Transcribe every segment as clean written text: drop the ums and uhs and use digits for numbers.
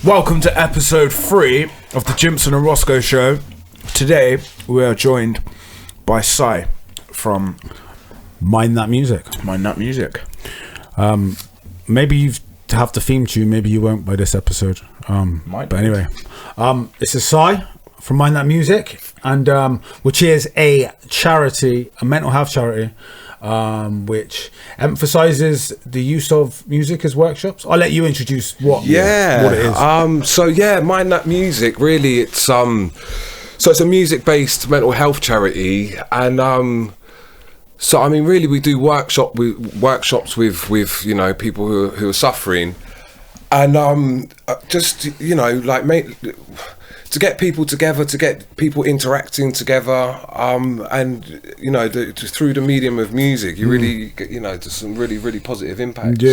Welcome to episode 3 of the Gimson Rosko Show. Today we are joined by Sai from Mind That Music. Maybe you have the theme tune, maybe you won't by this episode. But anyway, this is Sai from Mind That Music, and which is a charity, a mental health charity, which emphasizes the use of music as workshops. I'll let you introduce what it is. Mind That Music, really it's it's a music-based mental health charity, and really we do workshops with people who are suffering, and to get people together, to get people interacting together, through the medium of music, you really get, to some really, really positive impacts.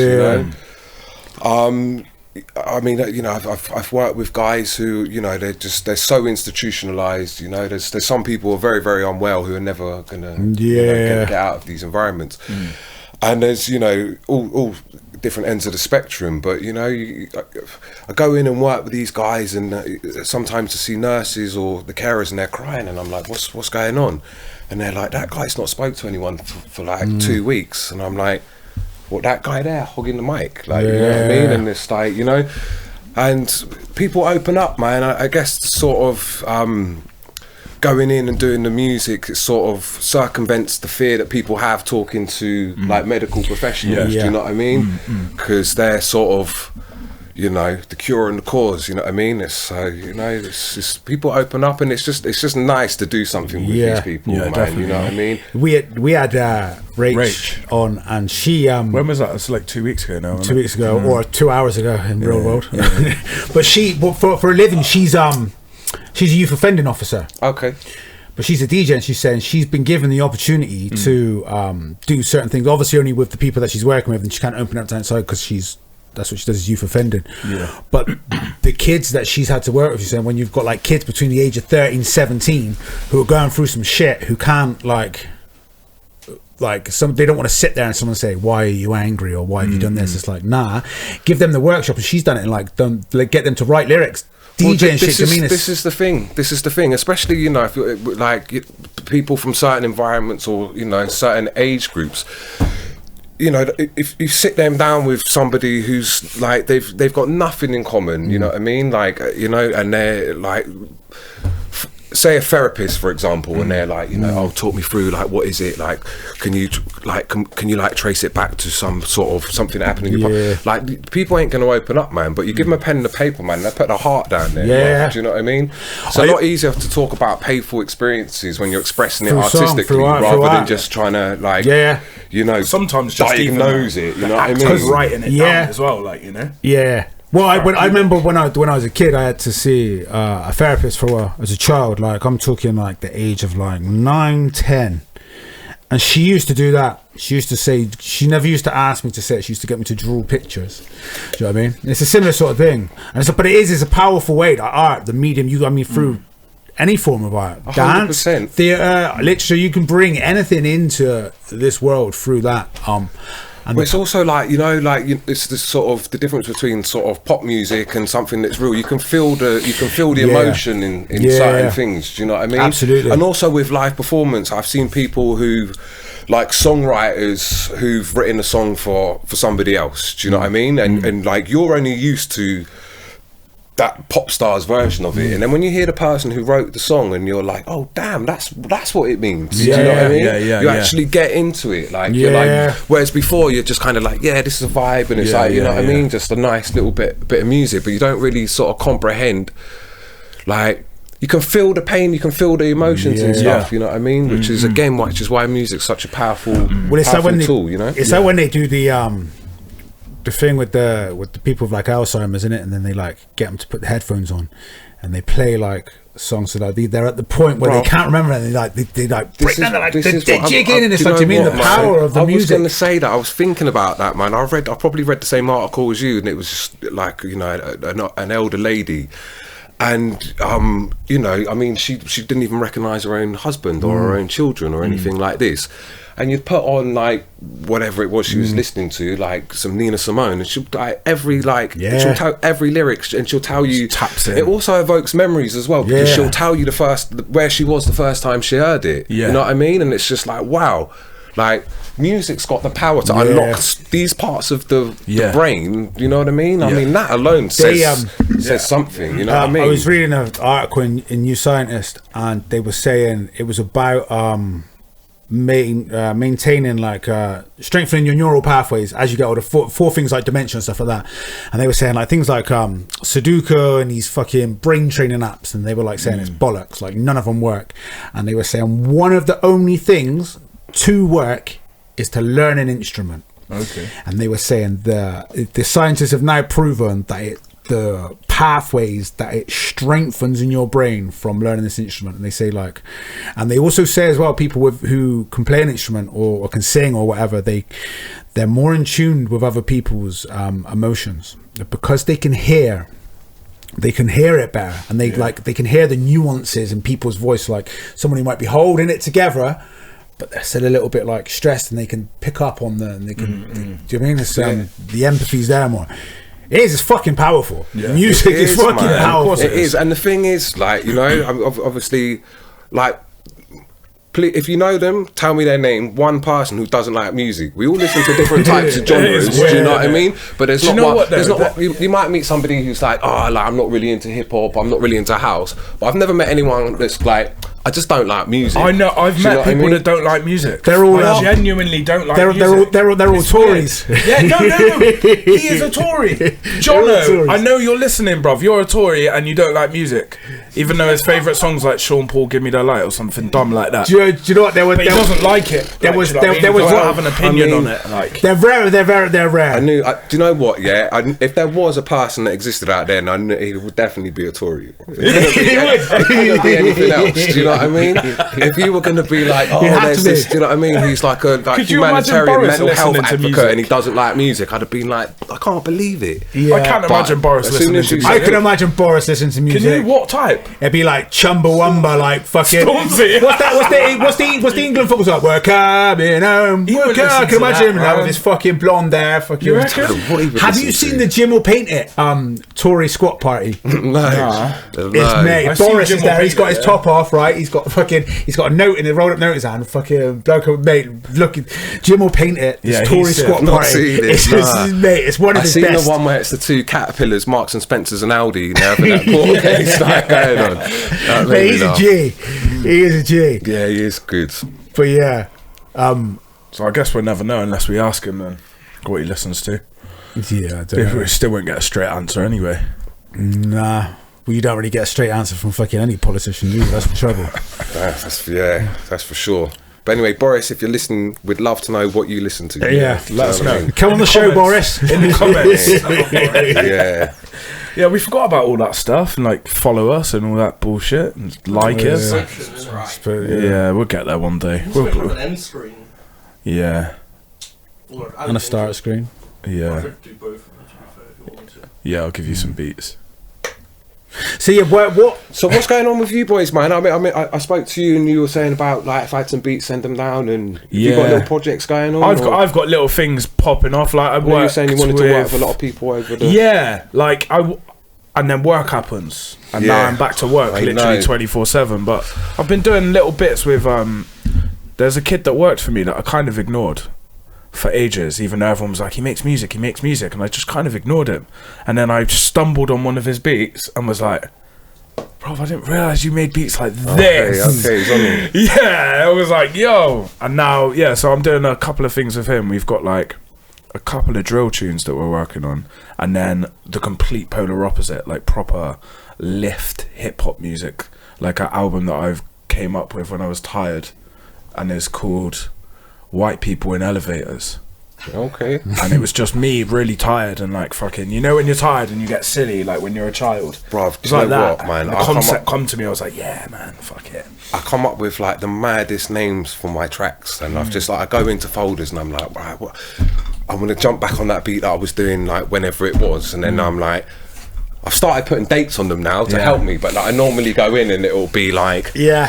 I've worked with guys who, they're so institutionalized. There's some people who are very, very unwell who are never gonna get out of these environments, and there's all different ends of the spectrum. But I go in and work with these guys, and sometimes to see nurses or the carers, and they're crying, and I'm like, what's going on? And they're like, that guy's not spoke to anyone for 2 weeks, and I'm like, that guy there hogging the mic, you know what I mean? And it's like, and people open up, man. I guess sort of going in and doing the music, it sort of circumvents the fear that people have talking to like medical professionals. Do you know what I mean? Because they're sort of, the cure and the cause. You know what I mean? It's it's just people open up, and it's just nice to do something with these people, man. Definitely. You know what I mean? We had Rach on, and she when was that? It's like 2 weeks ago now. 2 weeks ago, or 2 hours ago in real world. But for a living, she's a youth offending officer. Okay. But she's a DJ, and she's saying she's been given the opportunity to do certain things, obviously only with the people that she's working with, and she can't open up to outside because that's what she does, is youth offending. But the kids that she's had to work with, she's saying, when you've got like kids between the age of 13, 17 who are going through some shit, who can't they don't want to sit there and someone say, why are you angry, or why have you done this? It's like, nah, give them the workshop, and she's done it, and get them to write lyrics, DJ and shit. This is the thing, especially if you're, people from certain environments or certain age groups. If you sit them down with somebody who's like they've got nothing in common, you know what I mean? And they're like, say a therapist, for example, and they're like, talk me through, like, what is it like? Can you trace it back to some sort of something that happened in your past? Like, people ain't going to open up, man. But you give them a pen and a paper, man. They put their heart down there. Like, do you know what I mean? So a lot easier to talk about painful experiences when you're expressing it artistically, rather than just trying to sometimes just diagnose it. You know what I mean? Because writing it down as well, Well, I remember when I was a kid, I had to see a therapist for a while as a child. Like, I'm talking like the age of like 9, 10. And she used to do that. She used to say, she never used to ask me to say it. She used to get me to draw pictures. Do you know what I mean? And it's a similar sort of thing. And but it's a powerful way, like art, the medium, through any form of art. 100%. Dance, theatre, literature, you can bring anything into this world through that. But it's also like it's the sort of the difference between sort of pop music and something that's real. You can feel the emotion in certain things. Do you know what I mean? Absolutely. And also with live performance, I've seen people who, like songwriters who've written a song for somebody else. Do you know what I mean? And like, you're only used to that pop star's version of it, and then when you hear the person who wrote the song, and you're like, oh damn, that's what it means. Do you know what I mean? You actually get into it, you're like, whereas before you're just kind of like, this is a vibe, and it's you know what I mean, just a nice little bit of music, but you don't really sort of comprehend, like, you can feel the pain, you can feel the emotions and stuff, you know what I mean? Which is again, which is why music's such a powerful tool, It's like when they do the thing with the people with like Alzheimer's in it, and then they like get them to put the headphones on, and they play like songs, so like they're at the point where they can't remember, and they're jigging, and it's like, do you mean the power of the music? I was going to say that. I was thinking about that, man. I probably read the same article as you, and it was just like, an elder lady, and she didn't even recognise her own husband or her own children or anything like this. and you'd put on like whatever it was she was listening to, like some Nina Simone, and she'll like she'll tell every lyric, and she'll tell you. Taps in. It also evokes memories as well, because she'll tell you where she was the first time she heard it. You know what I mean? And it's just like, wow, like music's got the power to unlock these parts of the brain. You know what I mean? I mean, that alone says something. You know what I mean? I was reading an article in New Scientist, and they were saying it was about maintaining, like strengthening your neural pathways as you get older, for things like dementia and stuff like that. And they were saying like things like Sudoku and these fucking brain training apps, and they were like saying it's bollocks, like none of them work. And they were saying one of the only things to work is to learn an instrument. Okay. And they were saying the scientists have now proven that the pathways that it strengthens in your brain from learning this instrument. And they say like, and they also say as well, people who can play an instrument or can sing or whatever, they're more in tune with other people's emotions, because they can hear it better, and they can hear the nuances in people's voice, like someone who might be holding it together but they're still a little bit like stressed, and they can pick up on and they can do you know what I mean? It's, the empathy's there more. It's fucking powerful. Music is fucking powerful. It is. And the thing is, like, you know, obviously, like, if you know them, tell me their name. One person who doesn't like music. We all listen to different types of genres. Do you know what I mean? But there's not one. There's not. You might meet somebody who's like, oh, like, I'm not really into hip hop. I'm not really into house. But I've never met anyone that's like, I just don't like music. I know. I've met people that don't like music. They're all genuinely don't like music. They're all Tories. Yeah, no. He is a Tory. Jono, I know you're listening, bruv. You're a Tory and you don't like music, even though his favourite songs like Sean Paul, "Give Me the Light" or something dumb like that. Do you know what? But he doesn't like it. There was have an opinion on it. Like, they're rare. They're rare. Do you know what? Yeah, if there was a person that existed out there, I knew he would definitely be a Tory. He couldn't be anything else. Do you know what I mean? If you were going to be like, oh, there's this, do you know what I mean? He's like a humanitarian mental health advocate and he doesn't like music, I'd have been like, I can't believe it. Yeah. I can't imagine Boris listening to music. I can imagine Boris listening to music. Can you? What type? It'd be like Chumbawamba, like fucking. Stormzy. What's the England football song? We're coming home. I can imagine him now with his fucking blonde hair. Fucking. You reckon? Have you seen the Jim will paint it? Tory squat party. No. It's mate. Boris is there. He's got his top off, right? He's got a note in the rolled up note in his hand. Fucking bloke, mate. Look, Jim will paint it. This Tory squat party. Mate, it's one of his best. I've seen the one where it's the two caterpillars, Marks and Spencers and Aldi. Now having that court case going on. Mate, he's a G. He is a G. Yeah, he is good. But yeah. So I guess we'll never know unless we ask him then what he listens to. Yeah, I don't know. We still won't get a straight answer anyway. Nah. Well, you don't really get a straight answer from fucking any politician either. That's the trouble. That's for sure. But anyway, Boris, if you're listening, we'd love to know what you listen to. Yeah, let us know. Come on the show, Boris. In the comments. Yeah, we forgot about all that stuff, and like follow us and all that bullshit, and like us. Yeah, we'll get there one day. We'll have an end screen. Yeah. And a start screen. Yeah. Yeah, I'll give you some beats. So yeah, what? So what's going on with you boys, man? I mean, I spoke to you and you were saying about like if I had some beats, send them down, and you got little projects going on. I've got little things popping off. Like you were saying you wanted to work with a lot of people over the and then work happens, and now I'm back to work literally 24/7. But I've been doing little bits with there's a kid that worked for me that I kind of ignored for ages, even though everyone was like, he makes music, and I just kind of ignored him. And then I just stumbled on one of his beats and was like, bro, I didn't realise you made beats like this. Okay, he's on it. Yeah, I was like, yo. And now, so I'm doing a couple of things with him. We've got like a couple of drill tunes that we're working on, and then the complete polar opposite, like proper lift hip-hop music, like an album that I've came up with when I was tired, and it's called White People in Elevators. Okay. And it was just me really tired and like fucking, you know when you're tired and you get silly, like when you're a child. Bruv, it's like that. What, man? The concept come to me, I was like, yeah man, fuck it. I come up with like the maddest names for my tracks, and I've just like, I go into folders and I'm like, right, what? I'm gonna jump back on that beat that I was doing like whenever it was, and then I'm like, I've started putting dates on them now to help me, but like I normally go in and it'll be like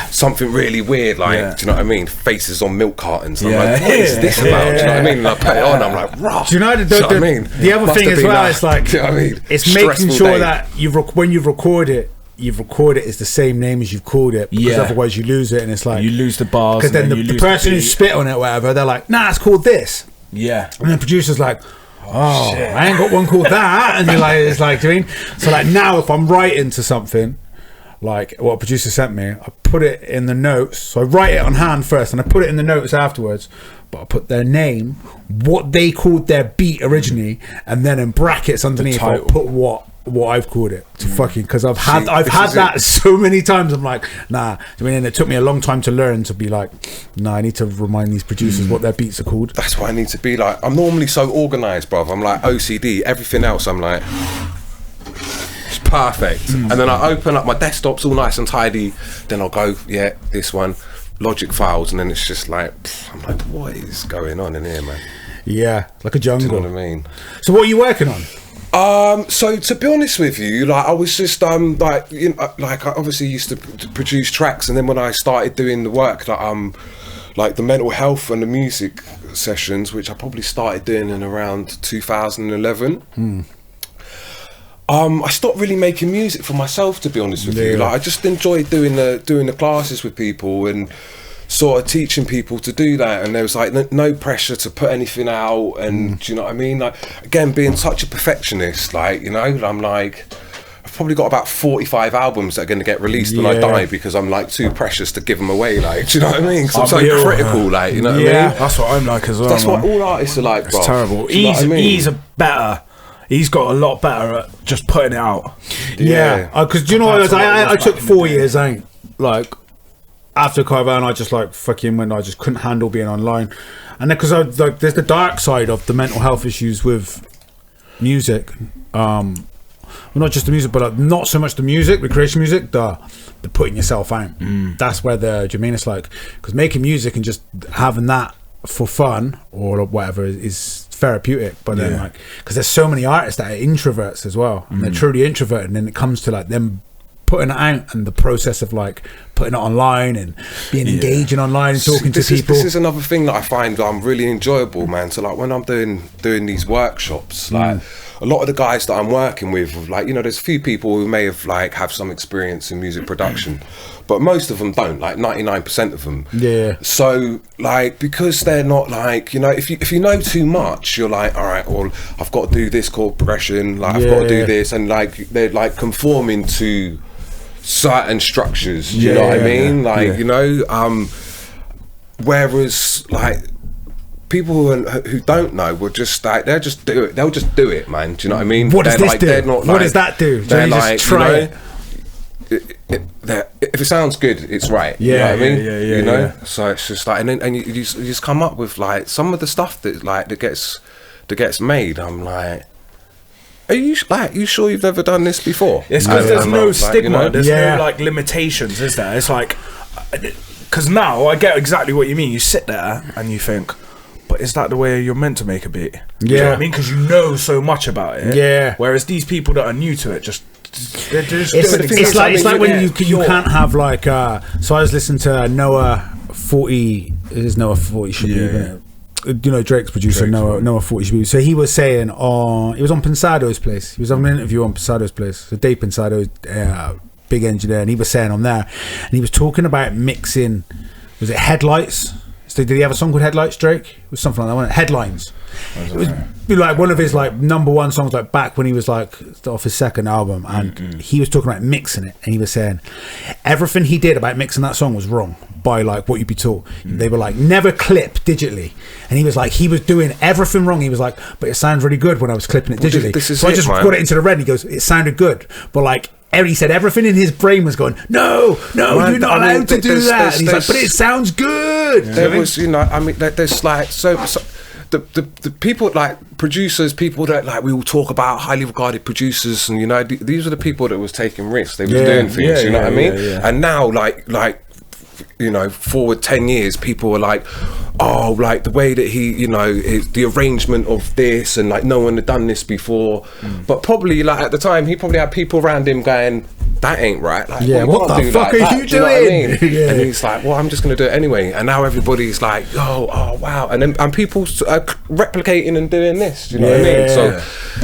something really weird, like do you know what I mean? Faces on milk cartons. And I'm like, what is this about? Do you know what I mean? And I put it on. I'm like, raw. Do you know what I mean? The other thing as well is like, do you know what I mean? It's making sure that when you record it, it's the same name as you've called it, because otherwise you lose it, and it's like you lose the bars. Because then the person who spit on it, or whatever, they're like, nah, it's called this. Yeah, and the producer's like, oh, shit. I ain't got one called that, and you're like, it's like, do you mean? So like now, if I'm writing to something, like what a producer sent me, I put it in the notes. So I write it on hand first, and I put it in the notes afterwards. But I put their name, what they called their beat originally, and then in brackets underneath, I put what I've called it to fucking, because I've had that so many times. I'm like, nah. I mean, and it took me a long time to learn to be like, nah, I need to remind these producers what their beats are called. That's what I need to be like. I'm normally so organised, bruv. I'm like OCD. Everything else, I'm like, it's perfect. And then I open up my desktop's all nice and tidy. Then I'll go, this one, Logic files, and then it's just like, I'm like, what is going on in here, man? Yeah, like a jungle. Do you know what I mean? So what are you working on? So to be honest with you, like I was just like, you know, like I obviously used to produce tracks, and then when I started doing the work that like the mental health and the music sessions, which I probably started doing in around 2011. I stopped really making music for myself, to be honest with you. Like I just enjoyed doing the classes with people and sort of teaching people to do that, and there was like no pressure to put anything out, and do you know what I mean? Like again, being such a perfectionist, like, you know, I'm like, I've probably got about 45 albums that are going to get released when I die, because I'm like too precious to give them away, like, do you know what I mean? Because I'm so critical, like, you know what I mean? That's what I'm like as well. That's what all artists are like, bro. It's terrible. He's got a lot better at just putting it out. Because do you know what? I took 4 years, like, after Caravan, I just like fucking went. I just couldn't handle being online, and then because like, there's the dark side of the mental health issues with music. Well, not just the music, but like, not so much the music, the creation music, the putting yourself out. That's where do you know what I mean? It's like, because making music and just having that for fun or whatever is therapeutic, but then like, because there's so many artists that are introverts as well, and they're truly introverted, and then it comes to like them putting it out and the process of like putting it online and being engaging online and talking to people. This is another thing that I find really enjoyable, man. So like when I'm doing these workshops, like a lot of the guys that I'm working with, like, you know, there's a few people who may have some experience in music production, but most of them don't, like 99% of them. So like, because they're not like, you know, if you know too much, you're like, all right, well, I've got to do this chord progression, like I've got to do this, and like they're like conforming to certain structures, you know what I mean? Like, you know, whereas like people who don't know will just like, they'll just do it, man. Do you know what I mean? What does this do? They're not, what does that do? They're like, just try you know, if it sounds good, it's right. You know what I mean? You know? So it's just like, and you just come up with like some of the stuff that gets made. I'm like, are you sure you've never done this before? It's because there's no stigma, you know? There's no like limitations, is there? It's like, because now I get exactly what you mean. You sit there and you think, but is that the way you're meant to make a beat? You know what I mean? Because you know so much about it. Whereas these people that are new to it they're just it's like when you can't have like so I was listening to Noah 40. It is Noah 40 should be. You know, Drake's producer, Noah 40 should be. So he was saying he was on Pensado's place. He was on an interview on Pensado's place. So Dave Pensado, big engineer, and he was saying on there, and he was talking about mixing. Was it Headlights? So did he have a song called Headlights, Drake? It was something like that, wasn't it? Headlines. It was like one of his like #1 songs, like back when he was like off his second album, and he was talking about mixing it, and he was saying everything he did about mixing that song was wrong by like what you'd be taught. They were like, never clip digitally, and he was like, he was doing everything wrong. He was like, but it sounds really good when I was clipping it digitally. So I just got it into the red, and he goes, it sounded good, but like he said everything in his brain was going, no, man, you're not allowed to do that. And he's like, but it sounds good. There was, you know, I mean, there's like so the people like producers, people that like we all talk about, highly regarded producers, and you know, these are the people that was taking risks. They were doing things, you know what I mean? And now like you know, forward 10 years, people were like, oh, like the way that he, you know, the arrangement of this, and like no one had done this before. But probably like at the time, he probably had people around him going, that ain't right. Like, yeah, what the fuck are you doing? You know what I mean? Yeah. And he's like, well, I'm just going to do it anyway. And now everybody's like, oh wow. And people are replicating and doing this. You know what I mean? So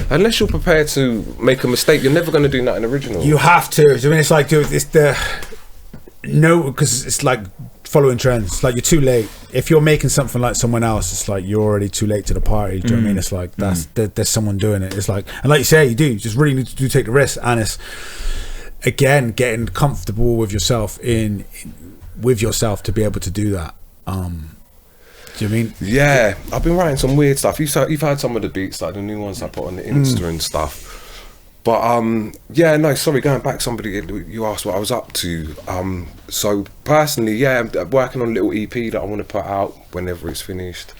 unless you're prepared to make a mistake, you're never going to do nothing original. You have to. I mean, it's like, dude, it's because it's like following trends. It's like you're too late. If you're making something like someone else, it's like you're already too late to the party. Do you know what I mean? It's like there's someone doing it. It's like, and like you say, you just really need to take the risk, and it's again getting comfortable with yourself to be able to do that. Do you know what I mean? Yeah, I've been writing some weird stuff. You've heard some of the beats, like the new ones I put on the Insta and stuff. But yeah, no, sorry, going back, you asked what I was up to. So personally, yeah, I'm working on a little EP that I want to put out whenever it's finished.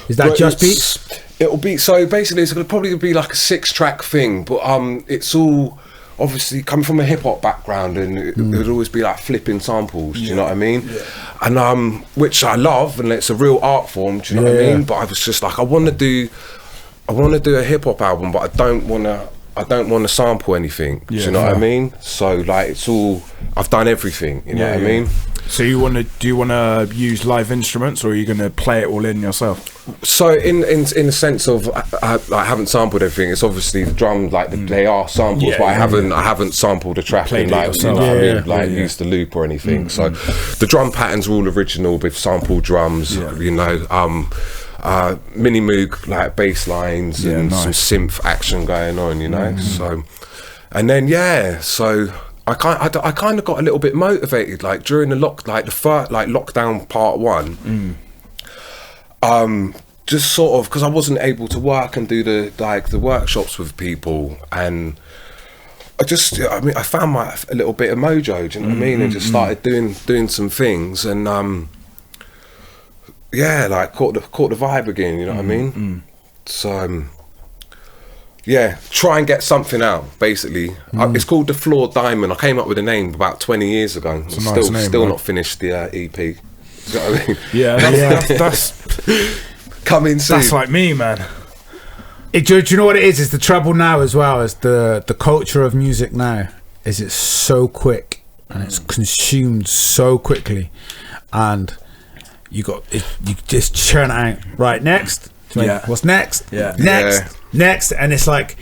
Is that just beats? It'll be, so basically it's probably gonna be like a 6-track thing, but it's all obviously coming from a hip hop background, and it would always be like flipping samples. Do you know what I mean? Yeah. And which I love, and it's a real art form. Do you know what I mean? But I was just like, I want to do a hip hop album, but I don't want to sample anything. Do you know what I mean? So like, it's all, I've done everything. You know what I mean? So do you want to use live instruments, or are you going to play it all in yourself? So in the sense of I haven't sampled everything. It's obviously the drums, like they are samples, but I haven't sampled the track and like, you know what I mean, like used the loop or anything. So the drum patterns are all original with sampled drums. You know, mini moog like bass lines and some synth action going on. You know, so and then so. I kind of got a little bit motivated, like during the lockdown part 1. Just sort of because I wasn't able to work and do the workshops with people, and I found a little bit of mojo. Do you know what I mean? And just started doing some things, and like caught the vibe again. You know what I mean? So. Yeah, try and get something out, basically. It's called The Flawed Diamond. I came up with a name about 20 years ago. It's a nice name, still not finished the EP. You know what I mean? Yeah, that's coming soon. That's like me, man. Do you know what it is? It's the trouble now as well. Is the culture of music now. Is it's so quick, and it's consumed so quickly, and you just churn it out. Right, next. What's next? Next, and it's like,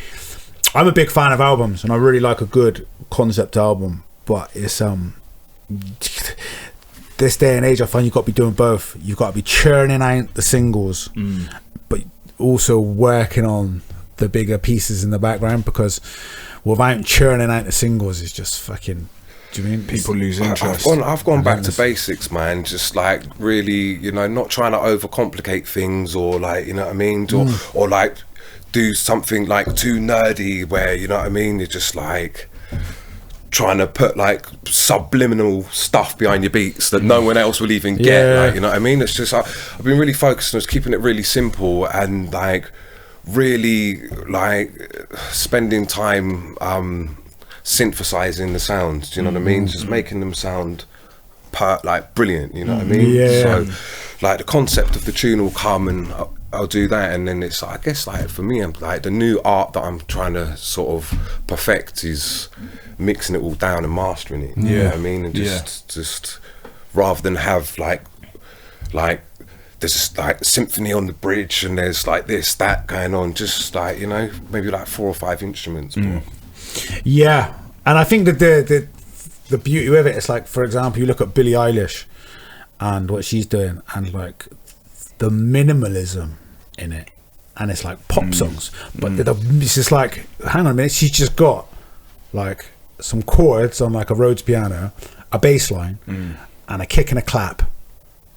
I'm a big fan of albums, and I really like a good concept album, but it's this day and age, I find you've got to be doing both. You've got to be churning out the singles, but also working on the bigger pieces in the background, because without churning out the singles, it's just fucking. Do you mean people lose interest? I've gone back to basics, man. Just like really, you know, not trying to overcomplicate things, or like, you know what I mean, or like do something like too nerdy where, you know what I mean, you're just like trying to put like subliminal stuff behind your beats that no one else will even get. Like, you know what I mean? It's just I've been really focused on just keeping it really simple, and like really like spending time synthesizing the sounds, do you know what I mean? Just making them sound like brilliant, you know what I mean? So like the concept of the tune will come, and I'll do that, and then it's, I guess, like for me, I'm like, the new art that I'm trying to sort of perfect is mixing it all down and mastering it. You know what I mean? And just rather than have like there's just like symphony on the bridge, and there's like this, that going on, just like, you know, maybe like 4 or 5 instruments. Yeah, and I think that the beauty of it is, like, for example, you look at Billie Eilish and what she's doing, and like the minimalism in it, and it's like pop songs, but it's just like, hang on a minute, she's just got like some chords on like a Rhodes piano, a bass line, and a kick and a clap,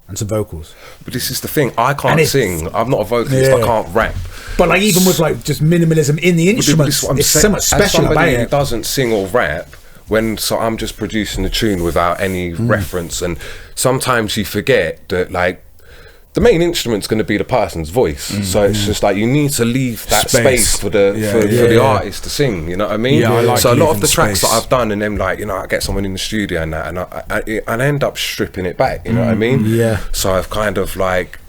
and some vocals. But this is the thing, I can't sing. I'm not a vocalist. I can't rap. But like, even with like just minimalism in the instruments, it's so much special about it. Who doesn't sing or rap, so I'm just producing the tune without any reference, and sometimes you forget that like the main instrument's going to be the person's voice, so it's just like you need to leave that space for the artist to sing. You know what I mean? Yeah, I like so a lot of the tracks space. that I've done, and then like, you know, I get someone in the studio and that, and I end up stripping it back. You know what I mean? Yeah. So I've kind of like,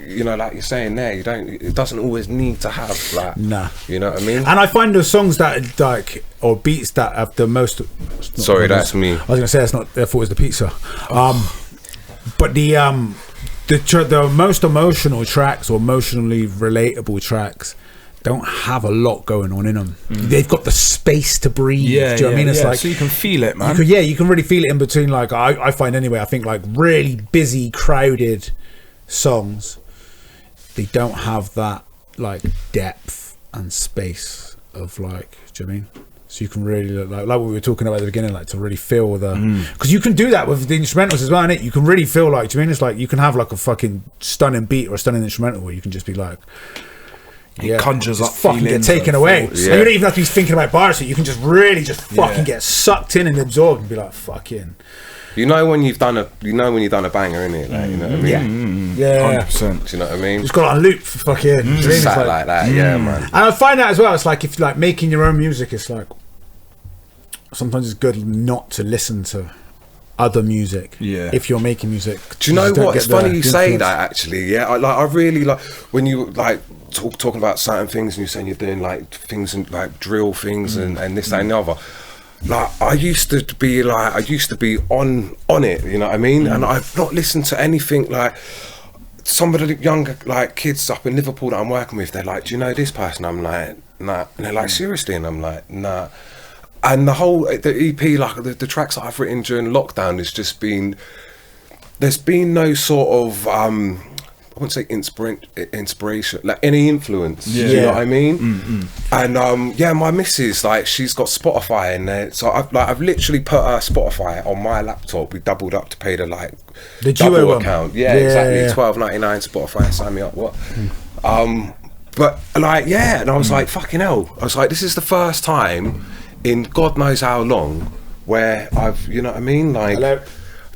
you know, like you're saying there, it doesn't always need to have like, you know what I mean? And I find those songs that like, or beats that have the most. Sorry, that's me. I was gonna say it's not. Therefore, it's the pizza. But the most emotional tracks or emotionally relatable tracks don't have a lot going on in them. They've got the space to breathe. Do you know what I mean? It's like, so you can feel it, man. You can really feel it in between. Like I find anyway. I think like really busy, crowded songs, they don't have that like depth and space of like. Do you know what I mean? So you can really like what we were talking about at the beginning, like to really feel the, because you can do that with the instrumentals as well, innit? You can really feel like, do you mean it's like you can have like a fucking stunning beat or a stunning instrumental where you can just be like, it conjures up, fucking get taken away. And you don't even have to be thinking about bars, so you can just really just fucking get sucked in and absorbed and be like, fucking. You know when you've done a banger, innit? Like, you know what I mean? Yeah. 100%. Do you know what I mean? Just got it on loop for fucking. Just sat like that, yeah, man. And I find that as well. It's like if you're like making your own music, it's like sometimes it's good not to listen to other music. Yeah. If you're making music. Do you know what? It's funny you say that actually. Yeah. I really like when you like talking about certain things and you're saying you're doing like things and like drill things and this that, and the other. Like I used to be on it, you know what I mean? And I've not listened to anything like some of the younger like kids up in Liverpool that I'm working with. They're like, do you know this person? I'm like, nah. And they're like, seriously? And I'm like, nah. And the EP, like the tracks that I've written during lockdown has just been, there's been no sort of I wouldn't say inspiration, like any influence. Do you know what I mean? And my missus, like she's got Spotify in there, so I've literally put her Spotify on my laptop. We doubled up to pay the double account. Yeah, exactly. $12.99 Spotify. Sign me up. What? But like and I was like, fucking hell. I was like, this is the first time in God knows how long where I've, you know what I mean, like. Hello.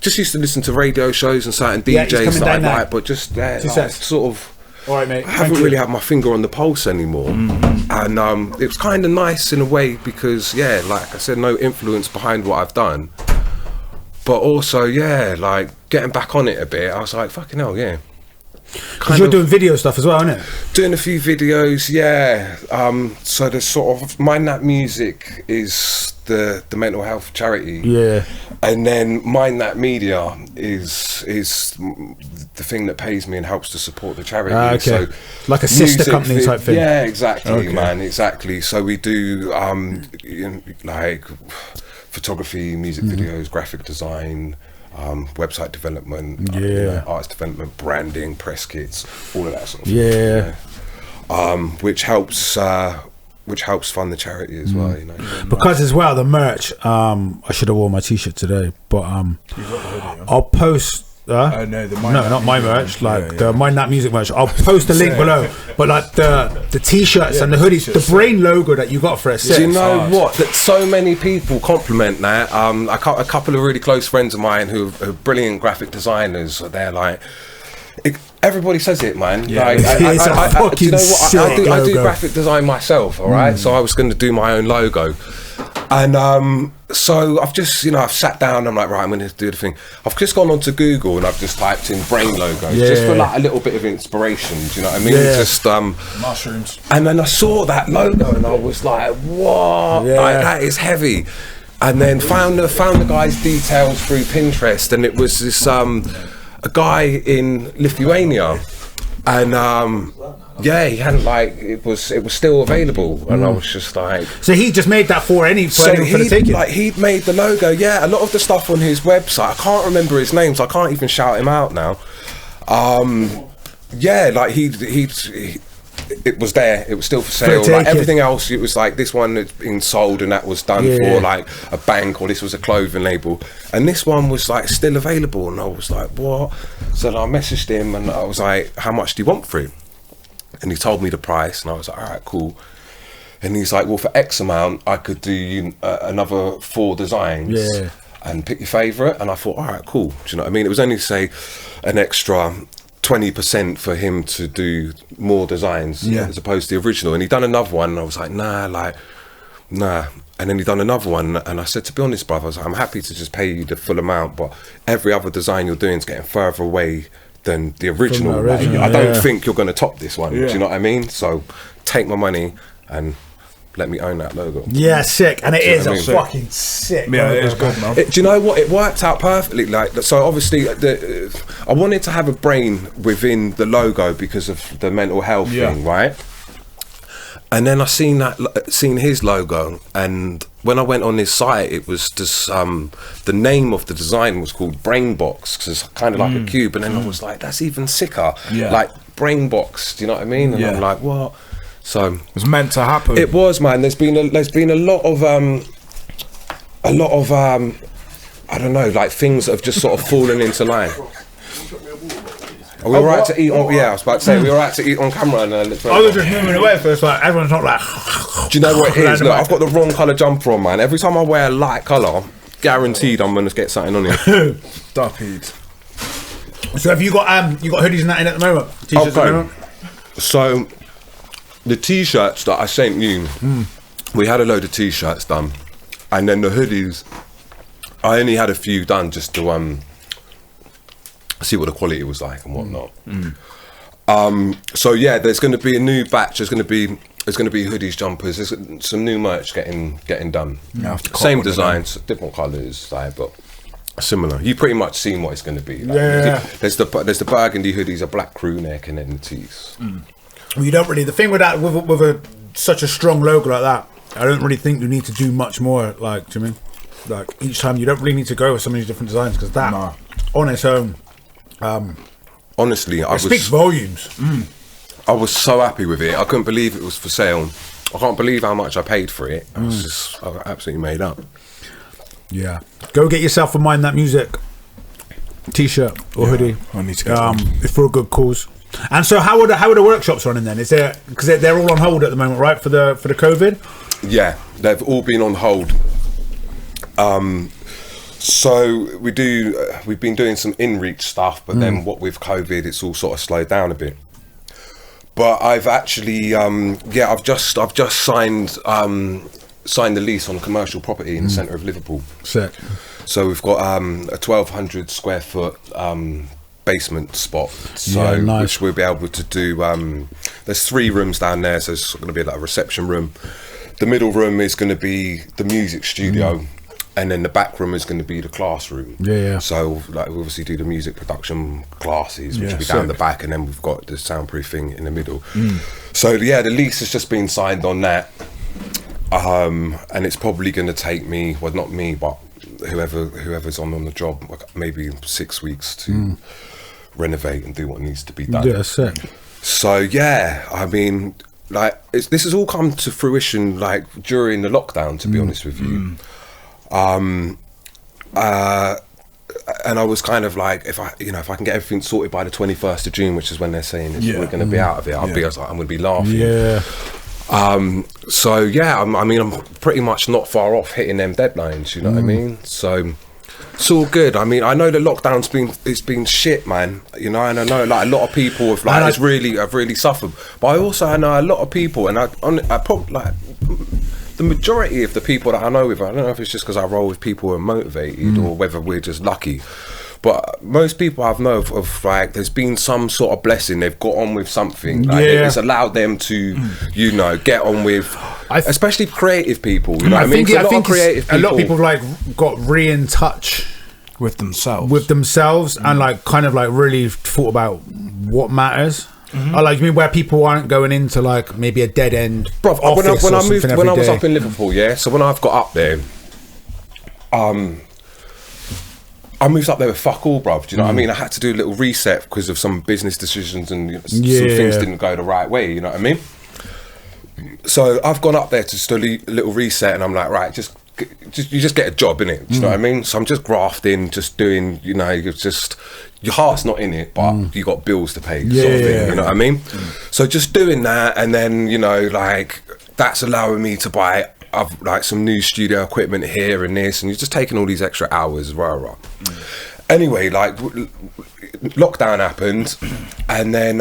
Just used to listen to radio shows and certain DJs that I like, but just like, sort of. All right, mate. I haven't really had my finger on the pulse anymore, and it was kind of nice in a way because, like I said, no influence behind what I've done, but also, like getting back on it a bit. I was like, fucking hell, yeah. Because you're doing video stuff as well, aren't it? Doing a few videos, yeah. So the sort of Mind That Music is the mental health charity, and then Mind That Media is the thing that pays me and helps to support the charity. Okay. So like a sister company type thing. Yeah, exactly, man, exactly. So we do like photography, music videos, graphic design. Website development, arts development, branding, press kits, all of that sort of stuff. Which helps fund the charity as well. You know, because as well the merch. I should have worn my t-shirt today, but I'll post. No, not my merch. Like the Mind That Music merch. I'll post a link below. But like the t-shirts and the hoodies, the brain logo that you got for it. Do you know what? That so many people compliment that. A couple of really close friends of mine who are brilliant graphic designers. They're like, everybody says it, man. Like, do you know what? I do graphic design myself. All right, so I was going to do my own logo. And so I've just, I've sat down. I'm like, right, I'm going to do the thing. I've just gone onto Google and I've just typed in brain logos, just for like a little bit of inspiration. Do you know what I mean? Just mushrooms. And then I saw that logo and I was like, what? Like, that is heavy. And then found the guy's details through Pinterest, and it was this a guy in Lithuania, and he hadn't it was still available, and I was just like, so he just made that for anyone for the ticket. Like he'd made the logo, a lot of the stuff on his website. I can't remember his name, so I can't even shout him out now. Like he it was there, it was still for sale. Like everything else, it was like this one had been sold and that was done for like a bank, or this was a clothing label, and this one was like still available. And I was like, what? So I messaged him and I was like, how much do you want for it? And he told me the price, and I was like, all right, cool. And he's like, well, for X amount I could do you another 4 designs and pick your favourite. And I thought, all right, cool. Do you know what I mean? It was only say an extra 20% for him to do more designs as opposed to the original. And he done another one, and I was like, nah. And then he done another one, and I said, to be honest, brother, I was like, I'm happy to just pay you the full amount, but every other design you're doing is getting further away than the original. I don't think you're going to top this one. Do you know what I mean? So take my money and let me own that logo. Yeah, sick. And it is a fucking sick logo. Yeah, it is good, man. Do you know what? It worked out perfectly. Like, so obviously, I wanted to have a brain within the logo because of the mental health thing, right? And then I seen his logo, and when I went on his site, it was just the name of the design was called Brain Box, because it's kind of like a cube. And then I was like, that's even sicker, like Brain Box. Do you know what I mean? And I'm like, what? So it was meant to happen. It was, man. There's been a lot of I don't know, like things that have just sort of fallen into line. Are we alright to eat on? Yeah, I was about to say, we alright to eat on camera? And I was just moving away first, like everyone's not like. Do you know what it is? Look, I've got the wrong colour jumper on, man. Every time I wear a light colour, guaranteed I'm gonna get something on here. Duppied. So have you got hoodies and that in at the moment? T-shirts at the moment? So the t-shirts that I sent you, we had a load of t-shirts done, and then the hoodies, I only had a few done just to see what the quality was like and whatnot. So yeah, there's going to be a new batch. There's going to be hoodies, jumpers. There's some new merch getting done. Same designs, different colours, like, but similar. You pretty much seen what it's going to be. Like, there's the burgundy hoodies, a black crew neck, and then the tees. Well, you don't really. The thing with that, with such a strong logo like that, I don't really think you need to do much more. Like, do you mean? Like each time, you don't really need to go with so many different designs, because that on its own. Honestly, it speaks volumes. I was so happy with it. I couldn't believe it was for sale. I can't believe how much I paid for it. I got absolutely made up. Yeah, go get yourself a Mind That Music t-shirt or hoodie. I need to get it's for a good cause. And so, how are the workshops running then? Is there, because they're all on hold at the moment, right? For the COVID. Yeah, they've all been on hold. So we've been doing some in-reach stuff, but then what with COVID, it's all sort of slowed down a bit. But I've actually, I've just signed the lease on commercial property in the centre of Liverpool. Sick. So we've got a 1,200 square foot basement spot, so nice. which we'll be able to do. There's 3 rooms down there, so it's going to be like a reception room. The middle room is going to be the music studio. And then the back room is going to be the classroom. So like we obviously do the music production classes, which will be down the back, and then we've got the soundproofing in the middle. So yeah, the lease has just been signed on that, and it's probably going to take me, well, not me, but whoever's on the job, like maybe 6 weeks to renovate and do what needs to be done. Yeah, sick. So yeah, I mean, like this has all come to fruition like during the lockdown, to be honest with you. And I was kind of like, if I can get everything sorted by the 21st of June, which is when they're saying we're going to be out of it, I was like, I'm going to be laughing. So yeah, I'm pretty much not far off hitting them deadlines. You know what I mean? So it's all good. I mean, I know the lockdown's been shit, man. You know, and I know like a lot of people have like have really suffered. But I know a lot of people, and I probably like. The majority of the people that I know with, I don't know if it's just because I roll with people who are motivated or whether we're just lucky, but most people I've known of like, there's been some sort of blessing. They've got on with something. Like, it's allowed them to, get on with, especially creative people. You know what I mean? I think a lot of people like got in touch with themselves, and like kind of like really thought about what matters. I like, you mean where people aren't going into like maybe a dead end. Bro, when I was up in Liverpool, so when I've got up there, I moved up there with fuck all, bruv. Do you know what I mean? I had to do a little reset because of some business decisions and some things didn't go the right way. You know what I mean? So I've gone up there to just a little reset, and I'm like, right, you just get a job, innit? Do you know what I mean? So I'm just grafting, just doing, your heart's not in it, but you got bills to pay, sort of thing, you know what I mean? So just doing that, and then, like, that's allowing me to buy like some new studio equipment here and this, and you're just taking all these extra hours, Anyway, like, lockdown happened, And then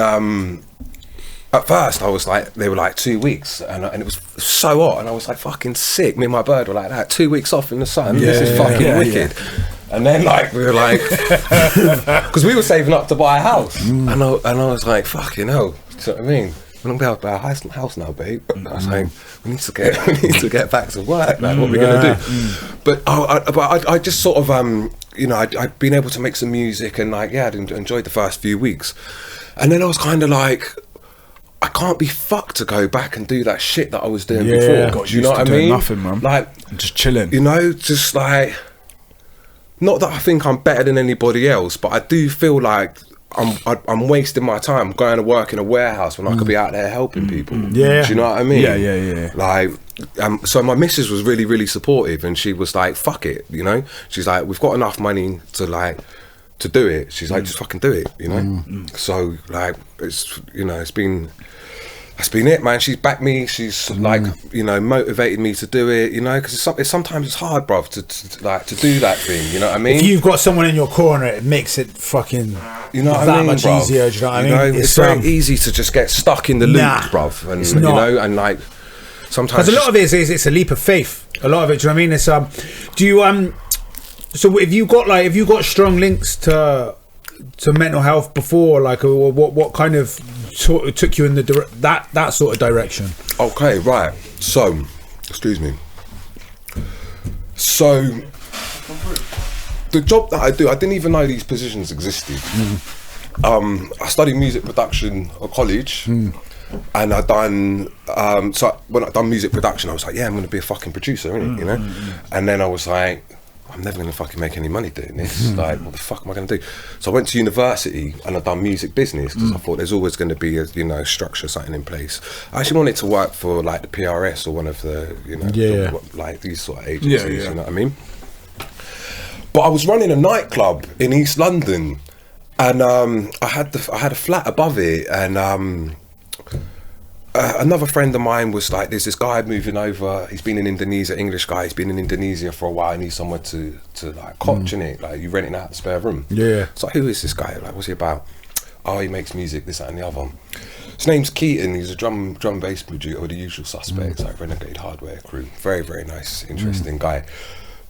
at first I was like, they were like 2 weeks, and it was so hot, and I was like fucking sick. Me and my bird were like that, 2 weeks off in the sun. This is fucking wicked. And then like we were like, because we were saving up to buy a house, and I was like, fucking hell, do you know what I mean? We're not going to buy a house now, babe. I was like, we need to get back to work. Like, what are we gonna do? But I just sort of I'd been able to make some music, and like I'd enjoyed the first few weeks, and then I was kind of like, I can't be fucked to go back and do that shit that I was doing before. Do you know what I mean? Nothing, man. Like just chilling. You know, just like, not that I think I'm better than anybody else, but I do feel like I'm wasting my time going to work in a warehouse when I could be out there helping people. Yeah. Do you know what I mean? Yeah. Like, so my missus was really, really supportive, and she was like, fuck it, you know? She's like, we've got enough money to do it. She's like, just fucking do it, you know? So like, it's, you know, that's been it, man. She's backed me. She's like, you know, motivated me to do it, you know, because sometimes it's hard, bruv, to do that thing, you know what I mean? If you've got someone in your corner, it makes it fucking, you know what that I mean, much bruv? easier. Do you know what I mean? Know, it's very easy to just get stuck in the loop, bruv, and it's you not. know, and like sometimes because a lot of it is it's a leap of faith. A lot of it, do you know what I mean? It's do you so if you got strong links to mental health before, like, what kind of sort of took you in that sort of direction? Okay, right. So, excuse me. So, the job that I do, I didn't even know these positions existed. I studied music production at college, and I done. So when I done music production, I was like, yeah, I'm going to be a fucking producer, innit, you know. And then I was like, I'm never going to fucking make any money doing this. Like, what the fuck am I going to do? So I went to university and I done music business, because I thought there's always going to be a, you know, structure, something in place. I actually wanted to work for like the PRS or one of the, you know, like these sort of agencies, you know what I mean? But I was running a nightclub in East London, and I had a flat above it, and another friend of mine was like, there's this guy moving over, he's been in Indonesia, English guy, he's been in Indonesia for a while, I need somewhere to like cotch in it, like, you renting out the spare room. So who is this guy, like, what's he about? Oh, he makes music, this, that and the other. His name's Keaton, he's a drum bass producer, or The Usual Suspects, like Renegade Hardware crew. Very, very nice, interesting guy.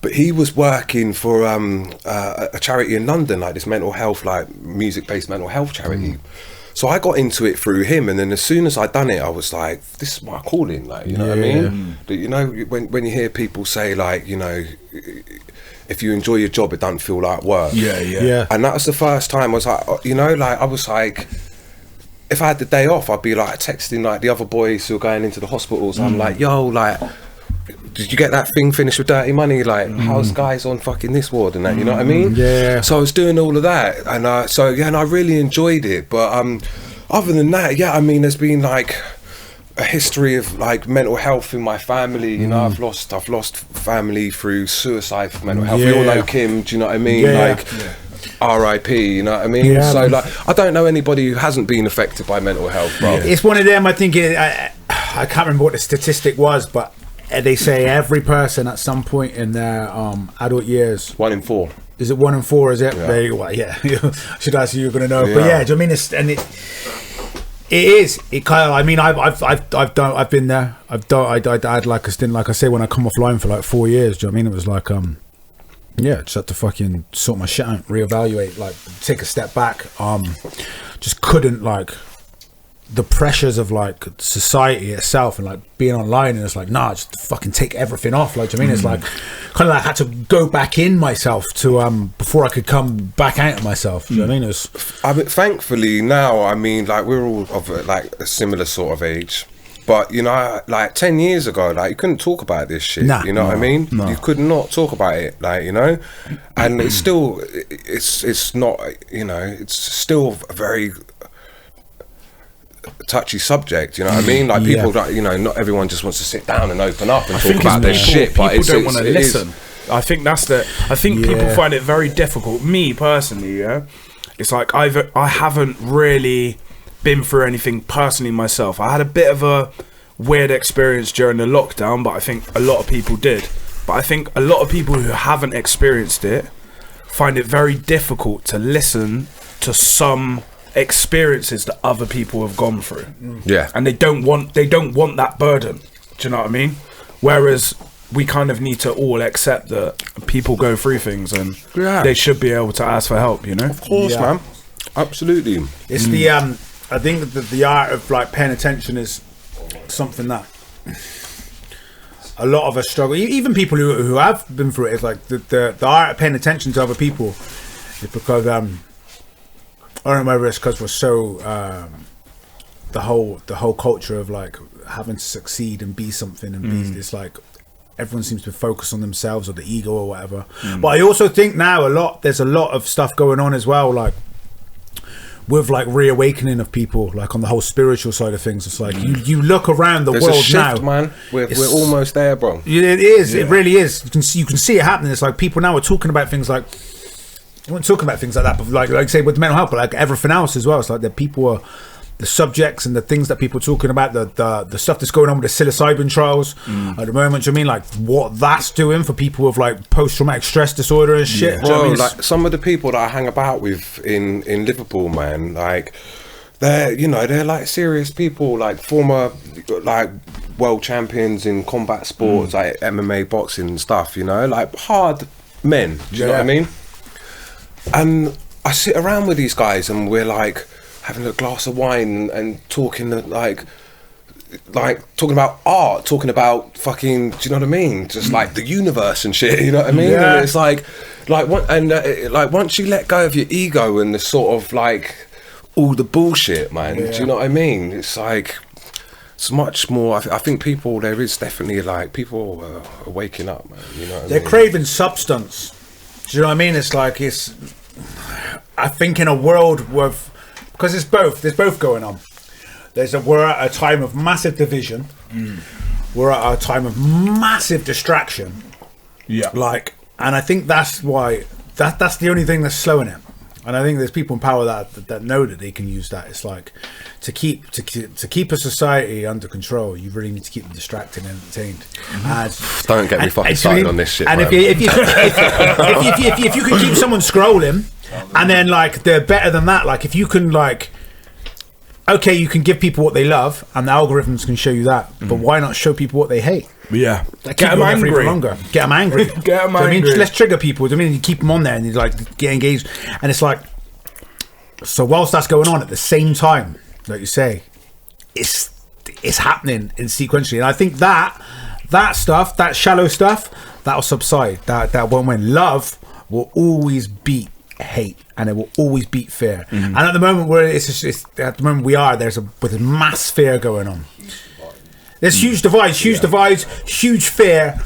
But he was working for a charity in London, like this mental health, like music-based mental health charity. So I got into it through him, and then as soon as I'd done it, I was like, this is my calling, like, you know what I mean? But you know, when you hear people say, like, you know, if you enjoy your job, it doesn't feel like work. And that was the first time I was like, you know, like, I was like, if I had the day off, I'd be like texting like the other boys who are going into the hospitals. I'm like, yo, like, did you get that thing finished with Dirty Money? Like, how's guys on fucking this ward and that, you know what I mean? So I was doing all of that, and and I really enjoyed it. But other than that, I mean, there's been like a history of like mental health in my family. You know, I've lost family through suicide for mental health. We all know Kim, do you know what I mean? R.I.P. You know what I mean? So like, I don't know anybody who hasn't been affected by mental health, bro. It's one of them. I think I can't remember what the statistic was, but they say every person at some point in their adult years. 1 in 4. Is it 1 in 4? Is it? There you go. Should ask you, you're gonna know. But yeah, do you know what I mean? It is. It kind of. I mean, I've been there. I had like a stint, like I say, when I come offline for like 4 years. Do you know what I mean? It was like just had to fucking sort my shit out, reevaluate, like take a step back. Just couldn't, like, the pressures of like society itself and like being online, and it's like, nah, just fucking take everything off. Like, do you know what I mean? It's like kind of like I had to go back in myself to before I could come back out of myself. Do you know what I mean? I mean, thankfully now, I mean, like, we're all of like a similar sort of age. But, you know, like 10 years ago, like, you couldn't talk about this shit, you know what I mean? You could not talk about it, like, you know? And it's still, it's not, you know, it's still a very touchy subject, you know what I mean? Like, people, like, you know, not everyone just wants to sit down and open up and talk about their shit. People don't want to listen. I think that's I think people find it very difficult. Me, personally, it's like I haven't really been through anything personally myself. I had a bit of a weird experience during the lockdown, but I think a lot of people did. But I think a lot of people who haven't experienced it find it very difficult to listen to some experiences that other people have gone through. Yeah. And they don't want that burden. Do you know what I mean? Whereas we kind of need to all accept that people go through things and they should be able to ask for help, you know? Of course, man. Absolutely. It's the I think that the art of like paying attention is something that a lot of us struggle. Even people who have been through it, is like the art of paying attention to other people is because I don't know whether it's because we're so the whole culture of like having to succeed and be something and be this, like everyone seems to focus on themselves or the ego or whatever. But I also think now there's a lot of stuff going on as well, like with like reawakening of people, like on the whole spiritual side of things. It's like you look around the There's world a shift, now, man. We're almost there, bro. It is. It really is. You can see it happening. It's like people now are talking about things like, they weren't talking about things like that, but like say with mental health, but like everything else as well. It's like that people are, the subjects and the things that people are talking about, the stuff that's going on with the psilocybin trials at the moment. Do you know what I mean, like what that's doing for people with like post-traumatic stress disorder and shit? Bro, I mean? Like some of the people that I hang about with in Liverpool, man, like they're like serious people, like former like world champions in combat sports, like MMA, boxing and stuff, you know, like hard men. Do you know what I mean? And I sit around with these guys and we're like having a glass of wine and talking like talking about art, talking about fucking, do you know what I mean? Just like the universe and shit, you know what I mean? Yeah. And it's like once you let go of your ego and the sort of like all the bullshit, man, do you know what I mean? It's like, it's much more, I think people, there is definitely like, people are waking up, man, you know what I They're mean? craving substance. Do you know what I mean? It's like, I think in a world with, because there's both going on. We're at a time of massive division. We're at a time of massive distraction. Yeah. Like, and I think that's why that's the only thing that's slowing it. And I think there's people in power that know that they can use that. It's like to keep a society under control, you really need to keep them distracted and entertained. Don't get me fucking started on this shit. And man. if you can keep someone scrolling, and then like they're better than that, like if you can like, okay, you can give people what they love and the algorithms can show you that, but why not show people what they hate? Yeah. Like, get them angry for longer. Get them angry. Get them angry. I mean, let's trigger people. I mean, you keep them on there and you like get engaged, and it's like, so whilst that's going on at the same time, like you say, it's happening in sequentially, and I think that stuff, that shallow stuff, that'll subside. That won't win. Love will always beat hate, and it will always beat fear. And at the moment there's a mass fear going on. There's huge divides, huge fear,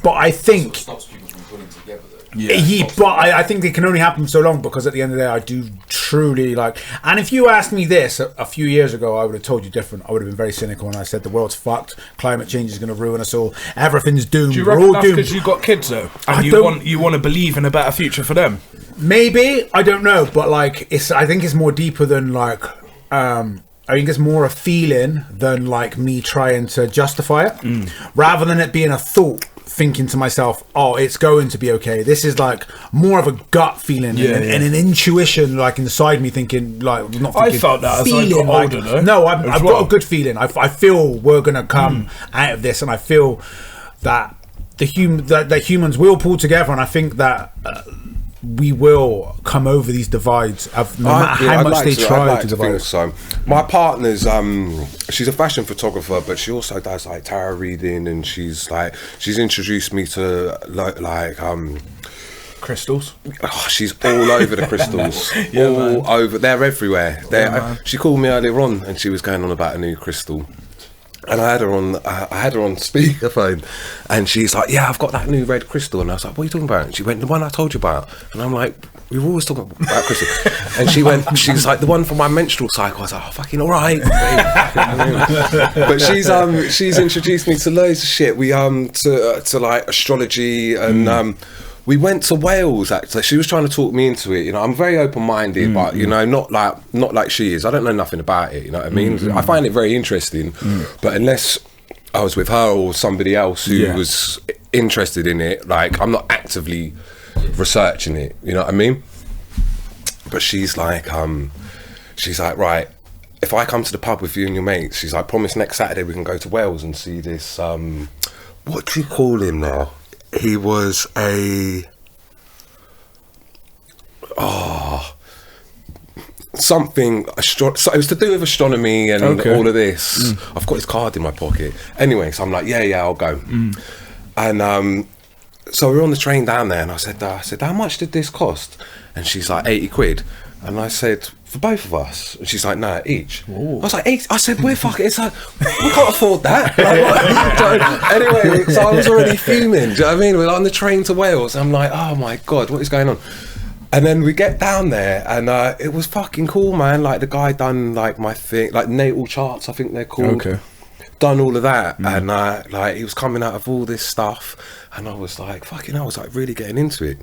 but I think stops people from pulling together though. but I think it can only happen so long, because at the end of the day I do truly like, and if you asked me this a few years ago, I would have told you different. I would have been very cynical and I said the world's fucked, climate change is going to ruin us all, everything's doomed. Do you we're reckon all that's doomed because you got kids though, and you want to believe in a better future for them? Maybe, I don't know, but like I think it's more deeper than like I think it's more a feeling than like me trying to justify it, rather than it being a thought, thinking to myself, oh, it's going to be okay. This is like more of a gut feeling and an intuition like inside me thinking, like, not thinking, I felt that as I got older though. No, I've got a good feeling. I feel we're going to come out of this, and I feel that the humans will pull together, and I think that we will come over these divides, no matter how much they try to divide. So my partner's she's a fashion photographer, but she also does like tarot reading, and she's introduced me to like crystals. Oh, she's all over the crystals. Over, they're everywhere. She called me earlier on and she was going on about a new crystal, and I had her on speakerphone, and she's like, yeah, I've got that new red crystal. And I was like, what are you talking about? And she went, the one I told you about. And I'm like, we've always talked about crystal. And she's like, the one for my menstrual cycle. I was like, oh, fucking all right. But she's introduced me to loads of shit. We to like astrology, and we went to Wales, actually. She was trying to talk me into it. You know, I'm very open-minded, but, you know, not like she is. I don't know nothing about it, you know what I mean? I find it very interesting, but unless I was with her or somebody else who was interested in it, like, I'm not actively researching it, you know what I mean? But she's like, she's like, right, if I come to the pub with you and your mates, she's like, promise next Saturday we can go to Wales and see this, what do you call him now? He was something, so it was to do with astronomy and all of this. I've got his card in my pocket. Anyway, so I'm like, yeah, I'll go. And so we were on the train down there, and I said, how much did this cost? And she's like, 80 quid. And I said, for both of us? And she's like, no, each. Ooh. I was like, 80. I said, we're fucking, it's like, we can't afford that. Like, anyway, so I was already fuming, do you know what I mean? We're on the train to Wales. I'm like, oh my God, what is going on? And then we get down there, and it was fucking cool, man. Like, the guy done, like, my thing, like, natal charts, I think they're called. Okay. Done all of that, and like, he was coming out of all this stuff, and I was like, fucking hell, I was like really getting into it.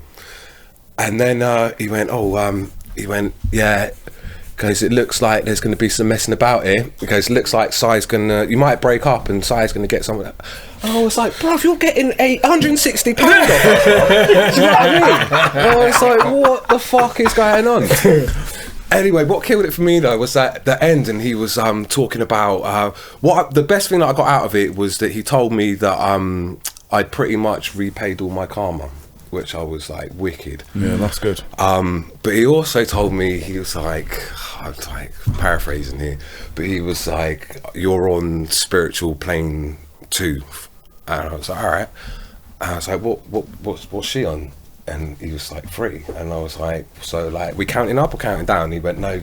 And then he went, yeah, because it looks like there's going to be some messing about here. Because it looks like Si's gonna, you might break up, and Si's gonna get some of that. And I was like, bruv, you're getting £160 off. Do you know what I mean? And I was like, what the fuck is going on? Anyway, what killed it for me though was at the end, and he was talking about the best thing that I got out of it was that he told me that I'd pretty much repaid all my karma, which I was like, wicked. Yeah, that's good. But he also told me, he was like, I'm like paraphrasing here, but he was like, you're on spiritual plane 2. And I was like, all right. And I was like, what's she on? And he was like, 3. And I was like, so like, we counting up or counting down? And he went, no,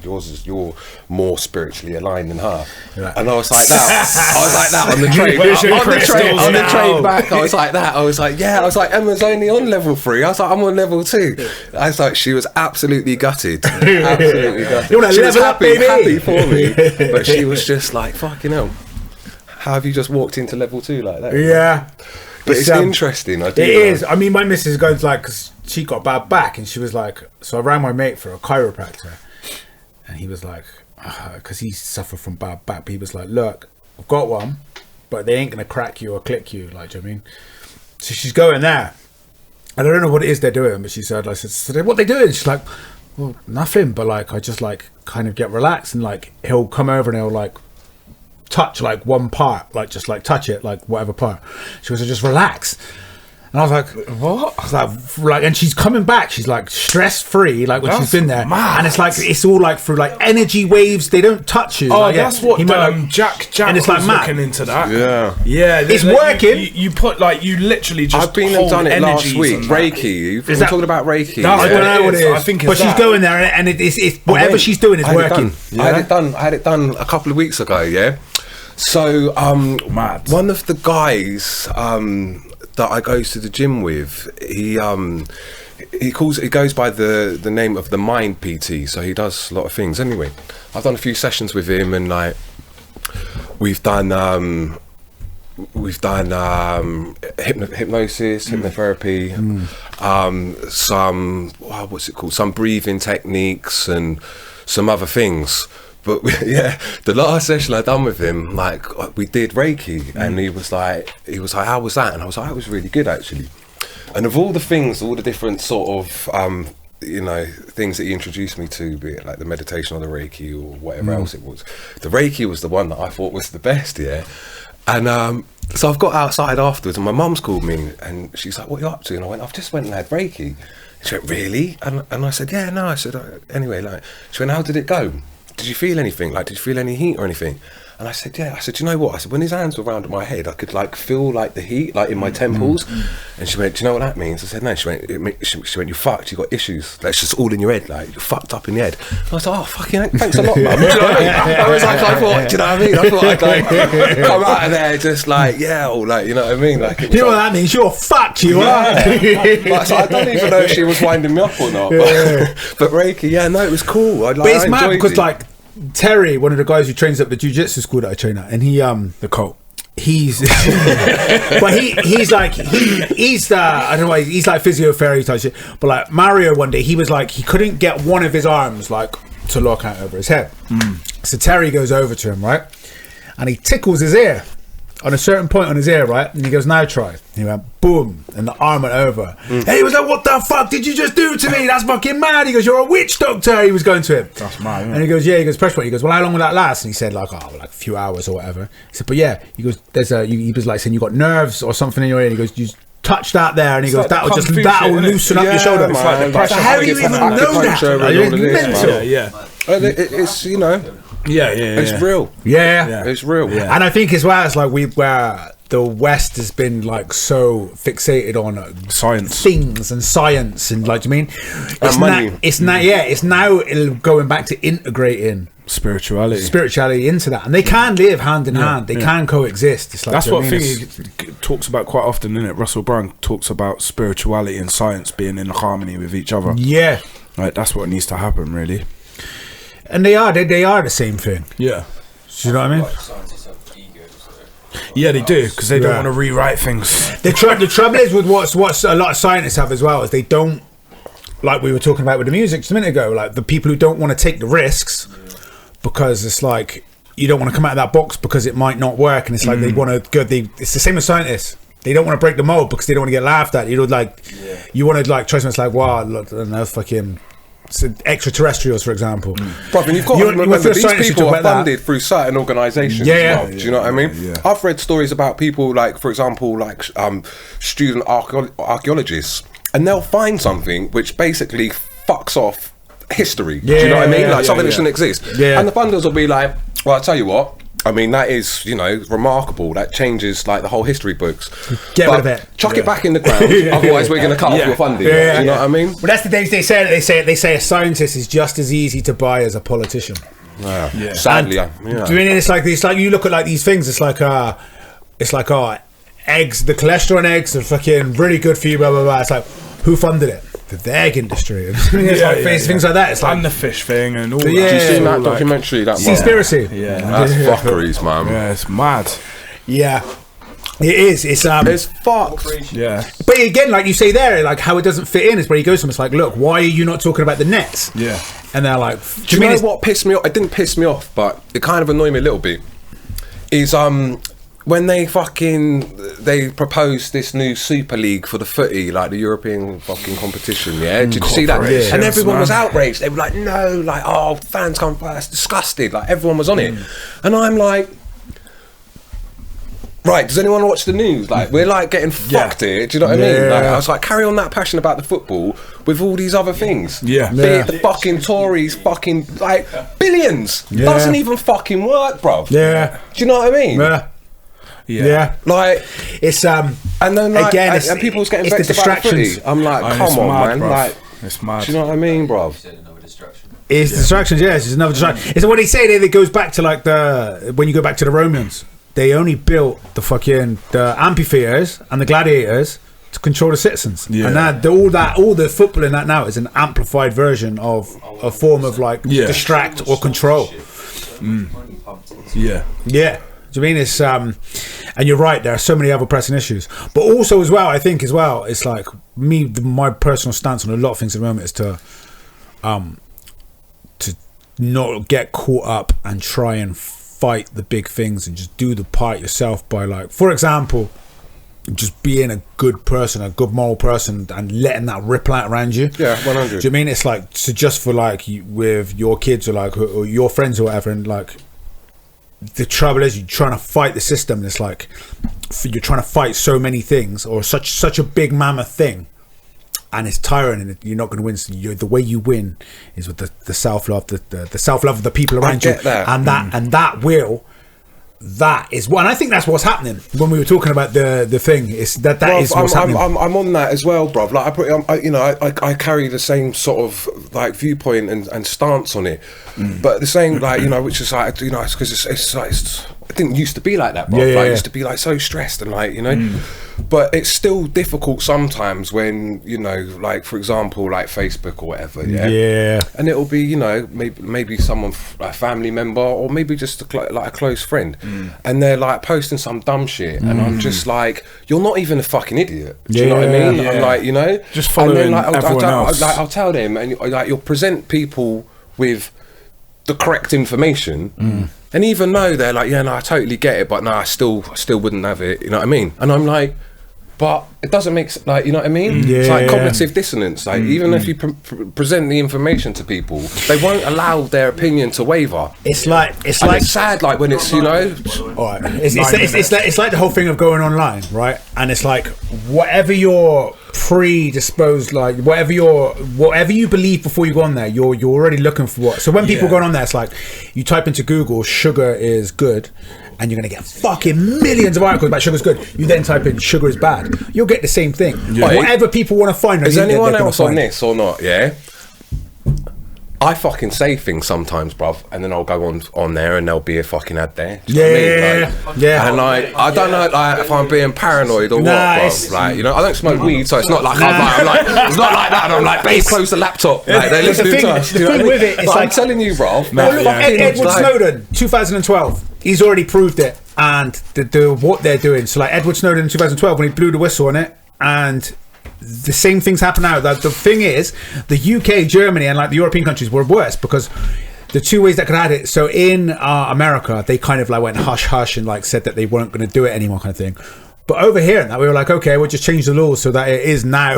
you're more spiritually aligned than her. Right. And I was like that. On the train. On the train back, I was like that. I was like, yeah. I was like, Emma's only on level 3. I was like, I'm on level 2. I was like, she was absolutely gutted. Absolutely gutted. You want to level up, baby? Happy for me. But she was just like, fucking hell. How have you just walked into level 2 like that? Yeah. But it's interesting. It is. I mean, my missus goes like, because she got a bad back, and she was like, so I rang my mate for a chiropractor, and he was like, because he suffered from bad back, but he was like, look, I've got one, but they ain't going to crack you or click you, like, do you know what I mean? So she's going there, and I don't know what it is they're doing, but she said, I said, so what they doing? She's like, well, nothing, but like, I just like kind of get relaxed, and like, he'll come over and he'll like, touch like one part, like just like touch it, like whatever part. She goes, just relax. And I was like, what? I was like, and she's coming back. She's like stress free, like when she's been there. Mad. And it's like, it's all like through like energy waves. They don't touch you. Oh, like, that's what Jack and it's was like looking into that. Yeah. It's working. You put like, you literally just. I've been and done it last week. Reiki. We're talking about Reiki. No, I don't know what it is. I think but she's going there, and it's whatever she's doing is working. I had it done a couple of weeks ago. Yeah. So one of the guys that I goes to the gym with, he goes by the name of the Mind PT. So he does a lot of things. Anyway, I've done a few sessions with him, and like we've done hypnosis, hypnotherapy, some what's it called? Some breathing techniques and some other things. But yeah, the last session I done with him, like we did Reiki, and he was like, how was that? And I was like, it was really good actually. And of all the things, all the different sort of, things that he introduced me to, be it like the meditation or the Reiki or whatever else it was, the Reiki was the one that I thought was the best, yeah. And so I've got outside afterwards, and my mum's called me, and she's like, what are you up to? And I went, I've just went and had Reiki. She went, really? And I said, yeah, no. I said, anyway, like, she went, how did it go? Did you feel anything? Like, did you feel any heat or anything? And I said, yeah. I said, you know what? I said, when his hands were round my head, I could like feel like the heat, like in my temples. And she went, do you know what that means? I said, no. She went, you're fucked. You got issues. That's just all in your head. Like, you're fucked up in the head. And I was like, oh, fucking thanks a lot, mum. Do you know what I mean? I was like, I thought, do you know what I mean? I thought I'd like come out of there just like, yeah, or like, you know what I mean? Like, you know what that means? You're fucked, you are. But, so I don't even know if she was winding me up or not. But Reiki, yeah, no, it was cool. But it's mad because like, Terry, one of the guys who trains at the jiu-jitsu school that I train at, and he the cult. He's but he's like he's I don't know, he's like physiotherapy type shit. But like Mario one day, he was like, he couldn't get one of his arms like to lock out over his head. So Terry goes over to him, right, and he tickles his ear. on a certain point on his ear, right? And he goes, now try. He went, boom, and the arm went over. And he was like, what the fuck did you just do to me? That's fucking mad. He goes, you're a witch doctor. He was going to him. That's mad, and he goes, yeah. He goes, pressure point. He goes, well, how long will that last? And he said, like a few hours or whatever. He said, but yeah. He goes, he was like saying you got nerves or something in your ear. And he goes, you touch that there, and he goes, that'll loosen up your shoulder. It's like the pressure. How do you even know that? It's, you know, it's real. It's real. And I think as well, it's like where the West has been like so fixated on science things and science and like, do you mean it's now going back to integrating spirituality into that, and they can live hand in hand. They can coexist. It's like, that's what he talks about quite often, isn't it? Russell Brand talks about spirituality and science being in harmony with each other. Yeah, like that's what needs to happen, really. And they are the same thing. Yeah, do you know what I mean? Yeah, they do, because they don't want to rewrite things. The trouble is with what a lot of scientists have as well is they don't, like we were talking about with the music just a minute ago, like the people who don't want to take the risks because it's like you don't want to come out of that box because it might not work, and it's like they want to go. It's the same as scientists. They don't want to break the mold because they don't want to get laughed at. You know, like you want to like try something. It's like, wow, look, I don't know, fucking. Extraterrestrials, for example. Bro, and you've got to remember these people are funded through certain organisations as well. Do you know what I mean? Yeah. I've read stories about people like, for example, like student archaeologists, and they'll find something which basically fucks off history. Do you know what I mean? Like something that shouldn't exist. Yeah. And the funders will be like, well, I'll tell you what, I mean, that is, you know, remarkable. That changes like the whole history books. Get rid of it. Chuck it back in the ground. Otherwise, we're going to cut off your funding. Do you know what I mean? But that's the thing they say a scientist is just as easy to buy as a politician. Sadly, I mean, it's like you look at like these things. It's like eggs. The cholesterol in eggs are fucking really good for you. Blah blah blah. It's like, who funded it? The egg industry. Things like that. It's like, and the fish thing and all that. Did you see that documentary? That Seaspiracy. That's fuckeries, man. Yeah, it's mad. Yeah, it is. It's fucked. Yeah. But again, like you say there, like how it doesn't fit in is where he goes from. It's like, look, why are you not talking about the nets? Yeah. And they're like, do you know what pissed me off? It didn't piss me off, but it kind of annoyed me a little bit. Is when they proposed this new Super League for the footy, like the European fucking competition, Did you see that? And everyone was outraged. They were like, no, like, oh, fans come first, disgusted. Like, everyone was on it. And I'm like, right, does anyone watch the news? Like, we're like getting fucked here, do you know what I mean? Like, I was like, carry on that passion about the football with all these other things. Be it the fucking Tories, fucking, like, billions. Doesn't even fucking work, bro. Do you know what I mean? Yeah, like it's and then like, again, and people's getting it's vexed the distractions. I'm like, come on, mad, man, bruv. like, it's mad. Do you know what I mean, bro? It's distractions. Yes, it's another distraction. It's what he said. It goes back to like when you go back to the Romans, they only built the amphitheaters and the gladiators to control the citizens, and all the football in that now is an amplified version of a form of like distract or control. Yeah. Do you mean it's and you're right, there are so many other pressing issues, but also as well, I think as well, it's like my personal stance on a lot of things at the moment is to not get caught up and try and fight the big things and just do the part yourself by, like, for example, just being a good person, a good moral person, and letting that ripple out around you. 100. Do you mean it's like, so just for like with your kids or like or your friends or whatever, and like the trouble is you're trying to fight the system, and it's like you're trying to fight so many things or such a big mammoth thing, and it's tiring, and you're not going to win. So the way you win is with the self-love, the self-love of the people around you, and that is what, and I think that's what's happening when we were talking about the thing. Is that is what's happening. I'm on that as well, bruv. Like I carry the same sort of like viewpoint and stance on it, but the same, like, which is like, it's because it's like it didn't used to be like that, bruv. I used to be like so stressed and like but it's still difficult sometimes when like, for example, like Facebook or whatever, and it'll be maybe someone like a family member or maybe just like a close friend, and they're like posting some dumb shit, and I'm just like, you're not even a fucking idiot. Do you know what I mean? I'm like, just following everyone else. I'll tell them, and like you'll present people with the correct information, And even though they're like, yeah, no, I totally get it, but no, I still wouldn't have it. You know what I mean? And I'm like, but it doesn't make like, you know what I mean? It's like cognitive dissonance. Like even if you present the information to people, they won't allow their opinion to waver. It's like it's sad, like when it's, you know. All right. It's like the whole thing of going online, right? And it's like whatever you're predisposed, like whatever you believe before you go on there, you're already looking for what. So when people go on there, it's like you type into Google sugar is good, and you're gonna get fucking millions of articles about sugar's good. You then type in sugar is bad, you'll get the same thing. Whatever people want to find. Is anyone else on this or not? Yeah, I fucking say things sometimes, bruv, and then I'll go on there and there'll be a fucking ad there. Do you know what I mean? Like, and like, I don't know, like, if I'm being paranoid or what, bruv. Like, you know, I don't smoke weed, so it's not like I'm like, it's not like that. And I'm like, babe, close the laptop. Like, they're listening to us. The thing with it is, like, I'm telling you, bruv. Edward Snowden, 2012. He's already proved it, and what they're doing. So, like Edward Snowden in 2012, when he blew the whistle on it, and the same things happen now. The thing is, the UK, Germany, and like the European countries were worse because the two ways that could have had it. So in America, they kind of like went hush hush and like said that they weren't going to do it anymore, kind of thing. But over here, and that we were like, okay, we'll just change the laws so that it is now.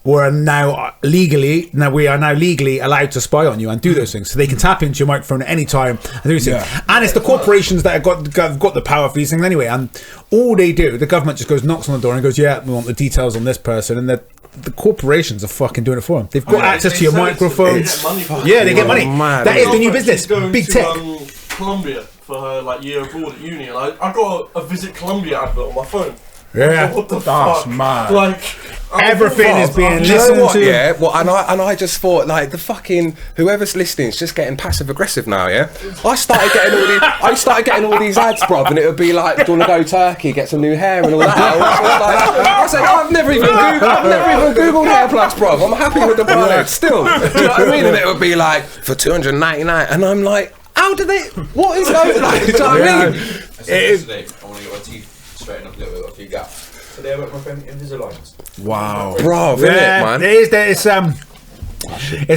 We are now legally allowed to spy on you and do those things. So they can tap into your microphone at any time and do these things. And it's the corporations that have got the power for these things anyway. And all they do, the government just knocks on the door and goes, yeah, we want the details on this person. And the corporations are fucking doing it for them. They've got access to your microphone. They get money. That is the new business. Big tech. Colombia for her like year abroad at uni, and I got a Visit Colombia advert on my phone. Yeah, what the that's fuck? mad. Like everything is being listened to. Yeah, well, and I just thought like the fucking whoever's listening is just getting passive aggressive now. Yeah, I started getting all these ads, bruv, and it would be like, do you want to go Turkey, get some new hair and all that. I said, I've never even googled hair plugs, bruv. I'm happy with the product still. Do you know what I mean? And it would be like for $299, and I'm like, how do they? What is going on? Do you know what I mean? Yesterday, I want to get my teeth straighten up a little bit of a gap. So they went my friend Invisalign. Wow, bro, man. It's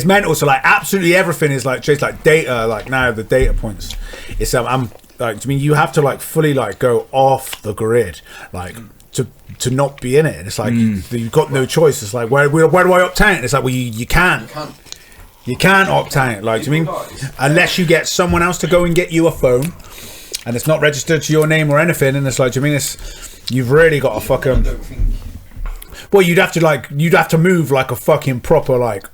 mental. So like absolutely everything is like just like data. Like now the data points. It's I'm like, I mean, you have to like fully like go off the grid, like to not be in it. And it's like you've got no choice. It's like where do I opt out? It's like, well, you can't. You can't opt out. Like, do you mean unless you get someone else to go and get you a phone. And it's not registered to your name or anything, and it's like, do you mean you've really got to fucking. Well, you'd have to move like a fucking proper like.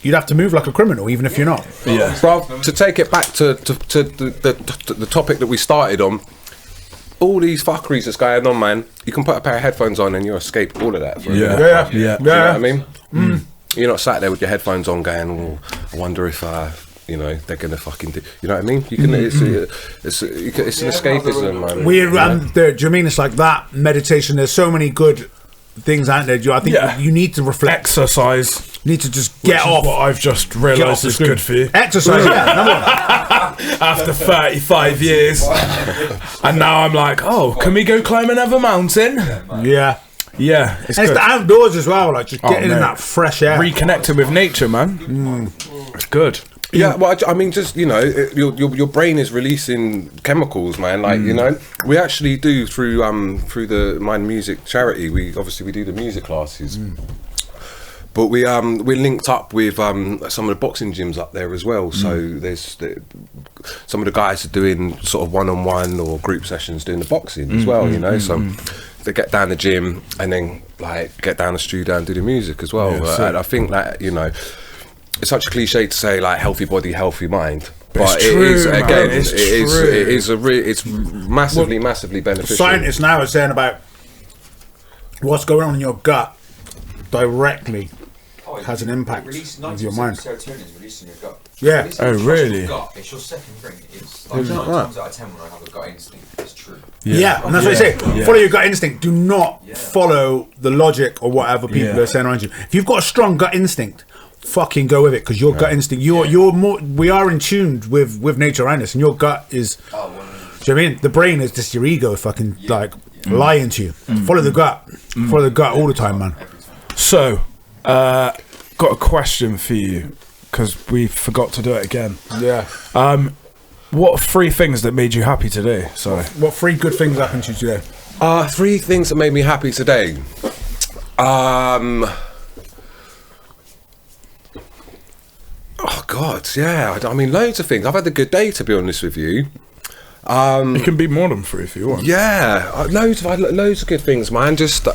You'd have to move like a criminal, even if you're not. Yeah, bro. To take it back to the topic that we started on, all these fuckeries that's going on, man. You can put a pair of headphones on and you escape all of that. Yeah. Do you know what I mean? You're not sat there with your headphones on, going, "Oh, I wonder if." You know, they're gonna fucking do. You know what I mean? You can. It's an escapism, man. Do you know what I mean? It's like that meditation. There's so many good things out there. I think you need to reflect. Exercise. You need to just get off. What I've just realised is good for you. Exercise. Number one. After 35 years, and now I'm like, oh, can we go climb another mountain? Yeah. Yeah, it's the outdoors as well. Like just getting in that fresh air, reconnecting with nature, man. It's good. Yeah, well, I mean, just, you know, your brain is releasing chemicals, man. Like, you know, we actually do through the Mind Music charity. We do the music classes, but we're linked up with some of the boxing gyms up there as well. So there's some of the guys are doing sort of one-on-one or group sessions doing the boxing as well. You know, so they get down the gym and then like get down the studio and do the music as well. And I think that, you know. It's such a cliche to say like healthy body, healthy mind, but it is again. It's massively beneficial. Scientists now are saying about what's going on in your gut directly has an impact on your mind. Serotonin is released in your gut. Yeah. Oh, really? It's your second brain. It's like 9 times out of 10 when I have a gut instinct, it's true. Yeah, and that's what I say. Follow your gut instinct. Do not follow the logic or whatever people are saying around you. If you've got a strong gut instinct, fucking go with it, because your gut instinct, you're more. We are in tune with nature around us, and your gut is. Do you know what I mean? The brain is just your ego, fucking lying to you. Follow the gut. Follow the gut all the time, man. So, got a question for you, because we forgot to do it again. Yeah. What 3 things that made you happy today? Sorry. What 3 good things happened to you today? 3 things that made me happy today. Oh God, yeah. I mean, loads of things. I've had a good day, to be honest with you. It can be more than 3 if you want. Yeah, loads of good things, man. Just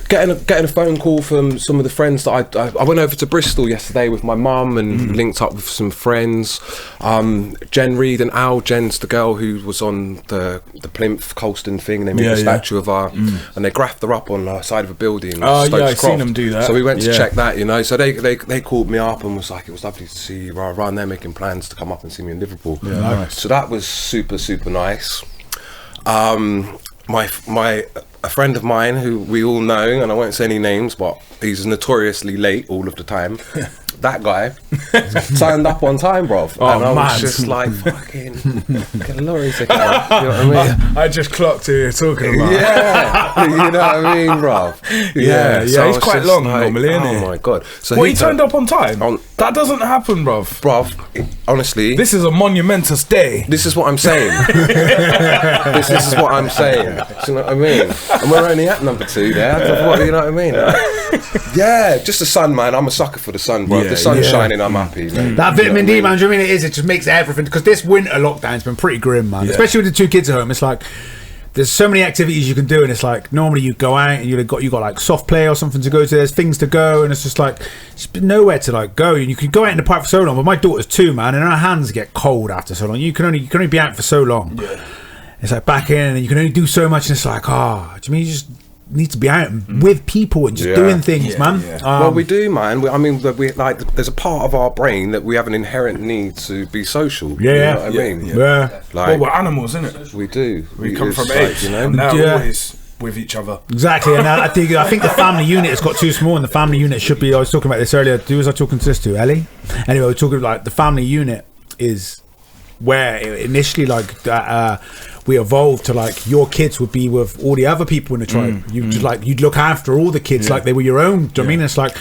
getting a phone call from some of the friends that I went over to Bristol yesterday with my mum and linked up with some friends. Jen Reed and Al. Jen's the girl who was on the Plinth Colston thing. They made a statue of her, and they graphed her up on the side of a building. Oh yeah, I've seen them do that. So we went to check that, you know. So they called me up and was like, it was lovely to see you around there, making plans to come up and see me in Liverpool. Yeah, nice. So that was super nice. A friend of mine who we all know, and I won't say any names, but he's notoriously late all of the time. That guy turned up on time, bruv. And I was just like, fucking, get a lorry ticket, bruv. You know what I mean? I just clocked who you're talking about. Yeah, you know what I mean, bruv. Yeah, so he's quite long normally, isn't he? Oh my God. So he turned up on time? That doesn't happen, bruv. Bruv, honestly. This is a monumentous day. This is what I'm saying. this is what I'm saying. Do you know what I mean? And we're only at number 2 there. You know what I mean? Yeah, just the sun, man. I'm a sucker for the sun, bro. The sun's shining, I'm happy, man. That vitamin D, man. Do you know what I mean? It just makes everything. Because this winter lockdown's been pretty grim, man. Yeah. Especially with the 2 kids at home. It's like there's so many activities you can do, and it's like normally you go out and you got like soft play or something to go to. There's things to go, and it's just like it's nowhere to like go. And you can go out in the park for so long, but my daughter's 2, man, and her hands get cold after so long. You can only be out for so long. Yeah. It's like back in, and you can only do so much, and it's like, do you mean you just need to be out with people and just doing things, man? Well, we do, man. We like there's a part of our brain that we have an inherent need to be social. You know what I mean? Yeah. Like, well, we're animals, isn't it? We do. We come from apes, you know. And they're always with each other. Exactly, and I think the family unit has got too small, and the family unit should be. I was talking about this earlier. Who was I talking to this to? Ellie. Anyway, we're talking like the family unit is where initially we evolved to like your kids would be with all the other people in the tribe. You'd look after all the kids like they were your own. Do you know what I mean? It's like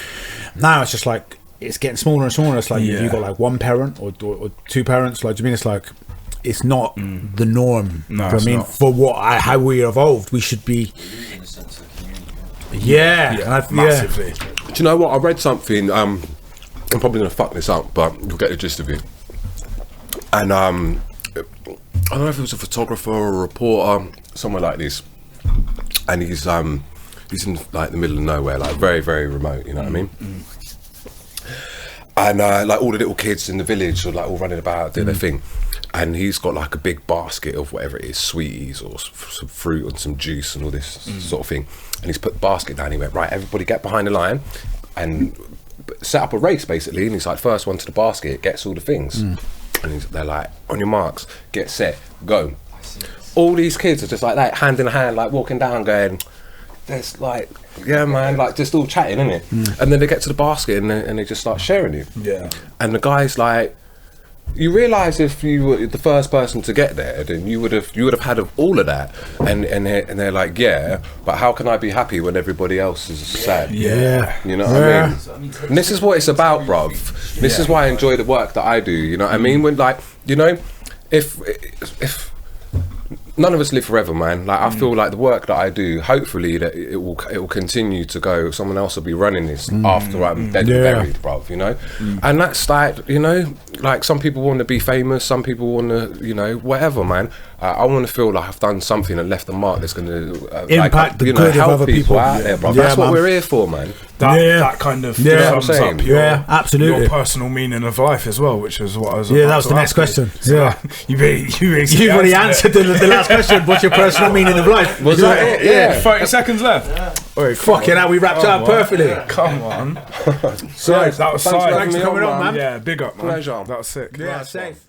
now it's just like it's getting smaller and smaller. It's like you got like 1 parent or 2 parents. Like, do you mean it's like it's not the norm? No, I mean, for how we evolved, we should be. Massively. Do you know what? I read something. I'm probably gonna fuck this up, but you'll get the gist of it. And I don't know if it was a photographer or a reporter, somewhere like this, and he's in like the middle of nowhere, like very, very remote. You know what I mean? And like all the little kids in the village are like all running about doing their thing, and he's got like a big basket of whatever it is, sweeties or some fruit and some juice and all this sort of thing. And he's put the basket down. He went, right, everybody get behind the line and set up a race basically. And he's like, first one to the basket gets all the things. And they're like, on your marks, get set, go. All these kids are just like that, hand in hand, like walking down, going, there's like, yeah, man, like just all chatting, innit? And then they get to the basket and they just start sharing it. Yeah. And the guy's like, you realise if you were the first person to get there, then you would have had all of that. And they're like, yeah, but how can I be happy when everybody else is sad? Yeah. You know what I mean? And this is what it's about, bruv. This is why I enjoy the work that I do. You know what I mean? When like, you know, if none of us live forever, man. Like I feel like the work that I do, hopefully that it will continue to go. Someone else will be running this after I'm dead and buried, bruv. You know, and that's like, you know, like some people want to be famous, some people want to, you know, whatever, man. I want to feel like I've done something and left a mark that's going to impact the good help of other people people out there, bruv. That's what we're here for, man. That kind of sums up absolutely your personal meaning of life as well, which is what I was. That was the next question. So you've already answered the last question. What's your personal meaning of life? Was that it? Yeah. 30 seconds left. Oi, fucking hell, we wrapped it up perfectly. Come on. So that was thanks for sick. having me coming on, man. Yeah, big up, man. Pleasure. That was sick. Yeah, safe.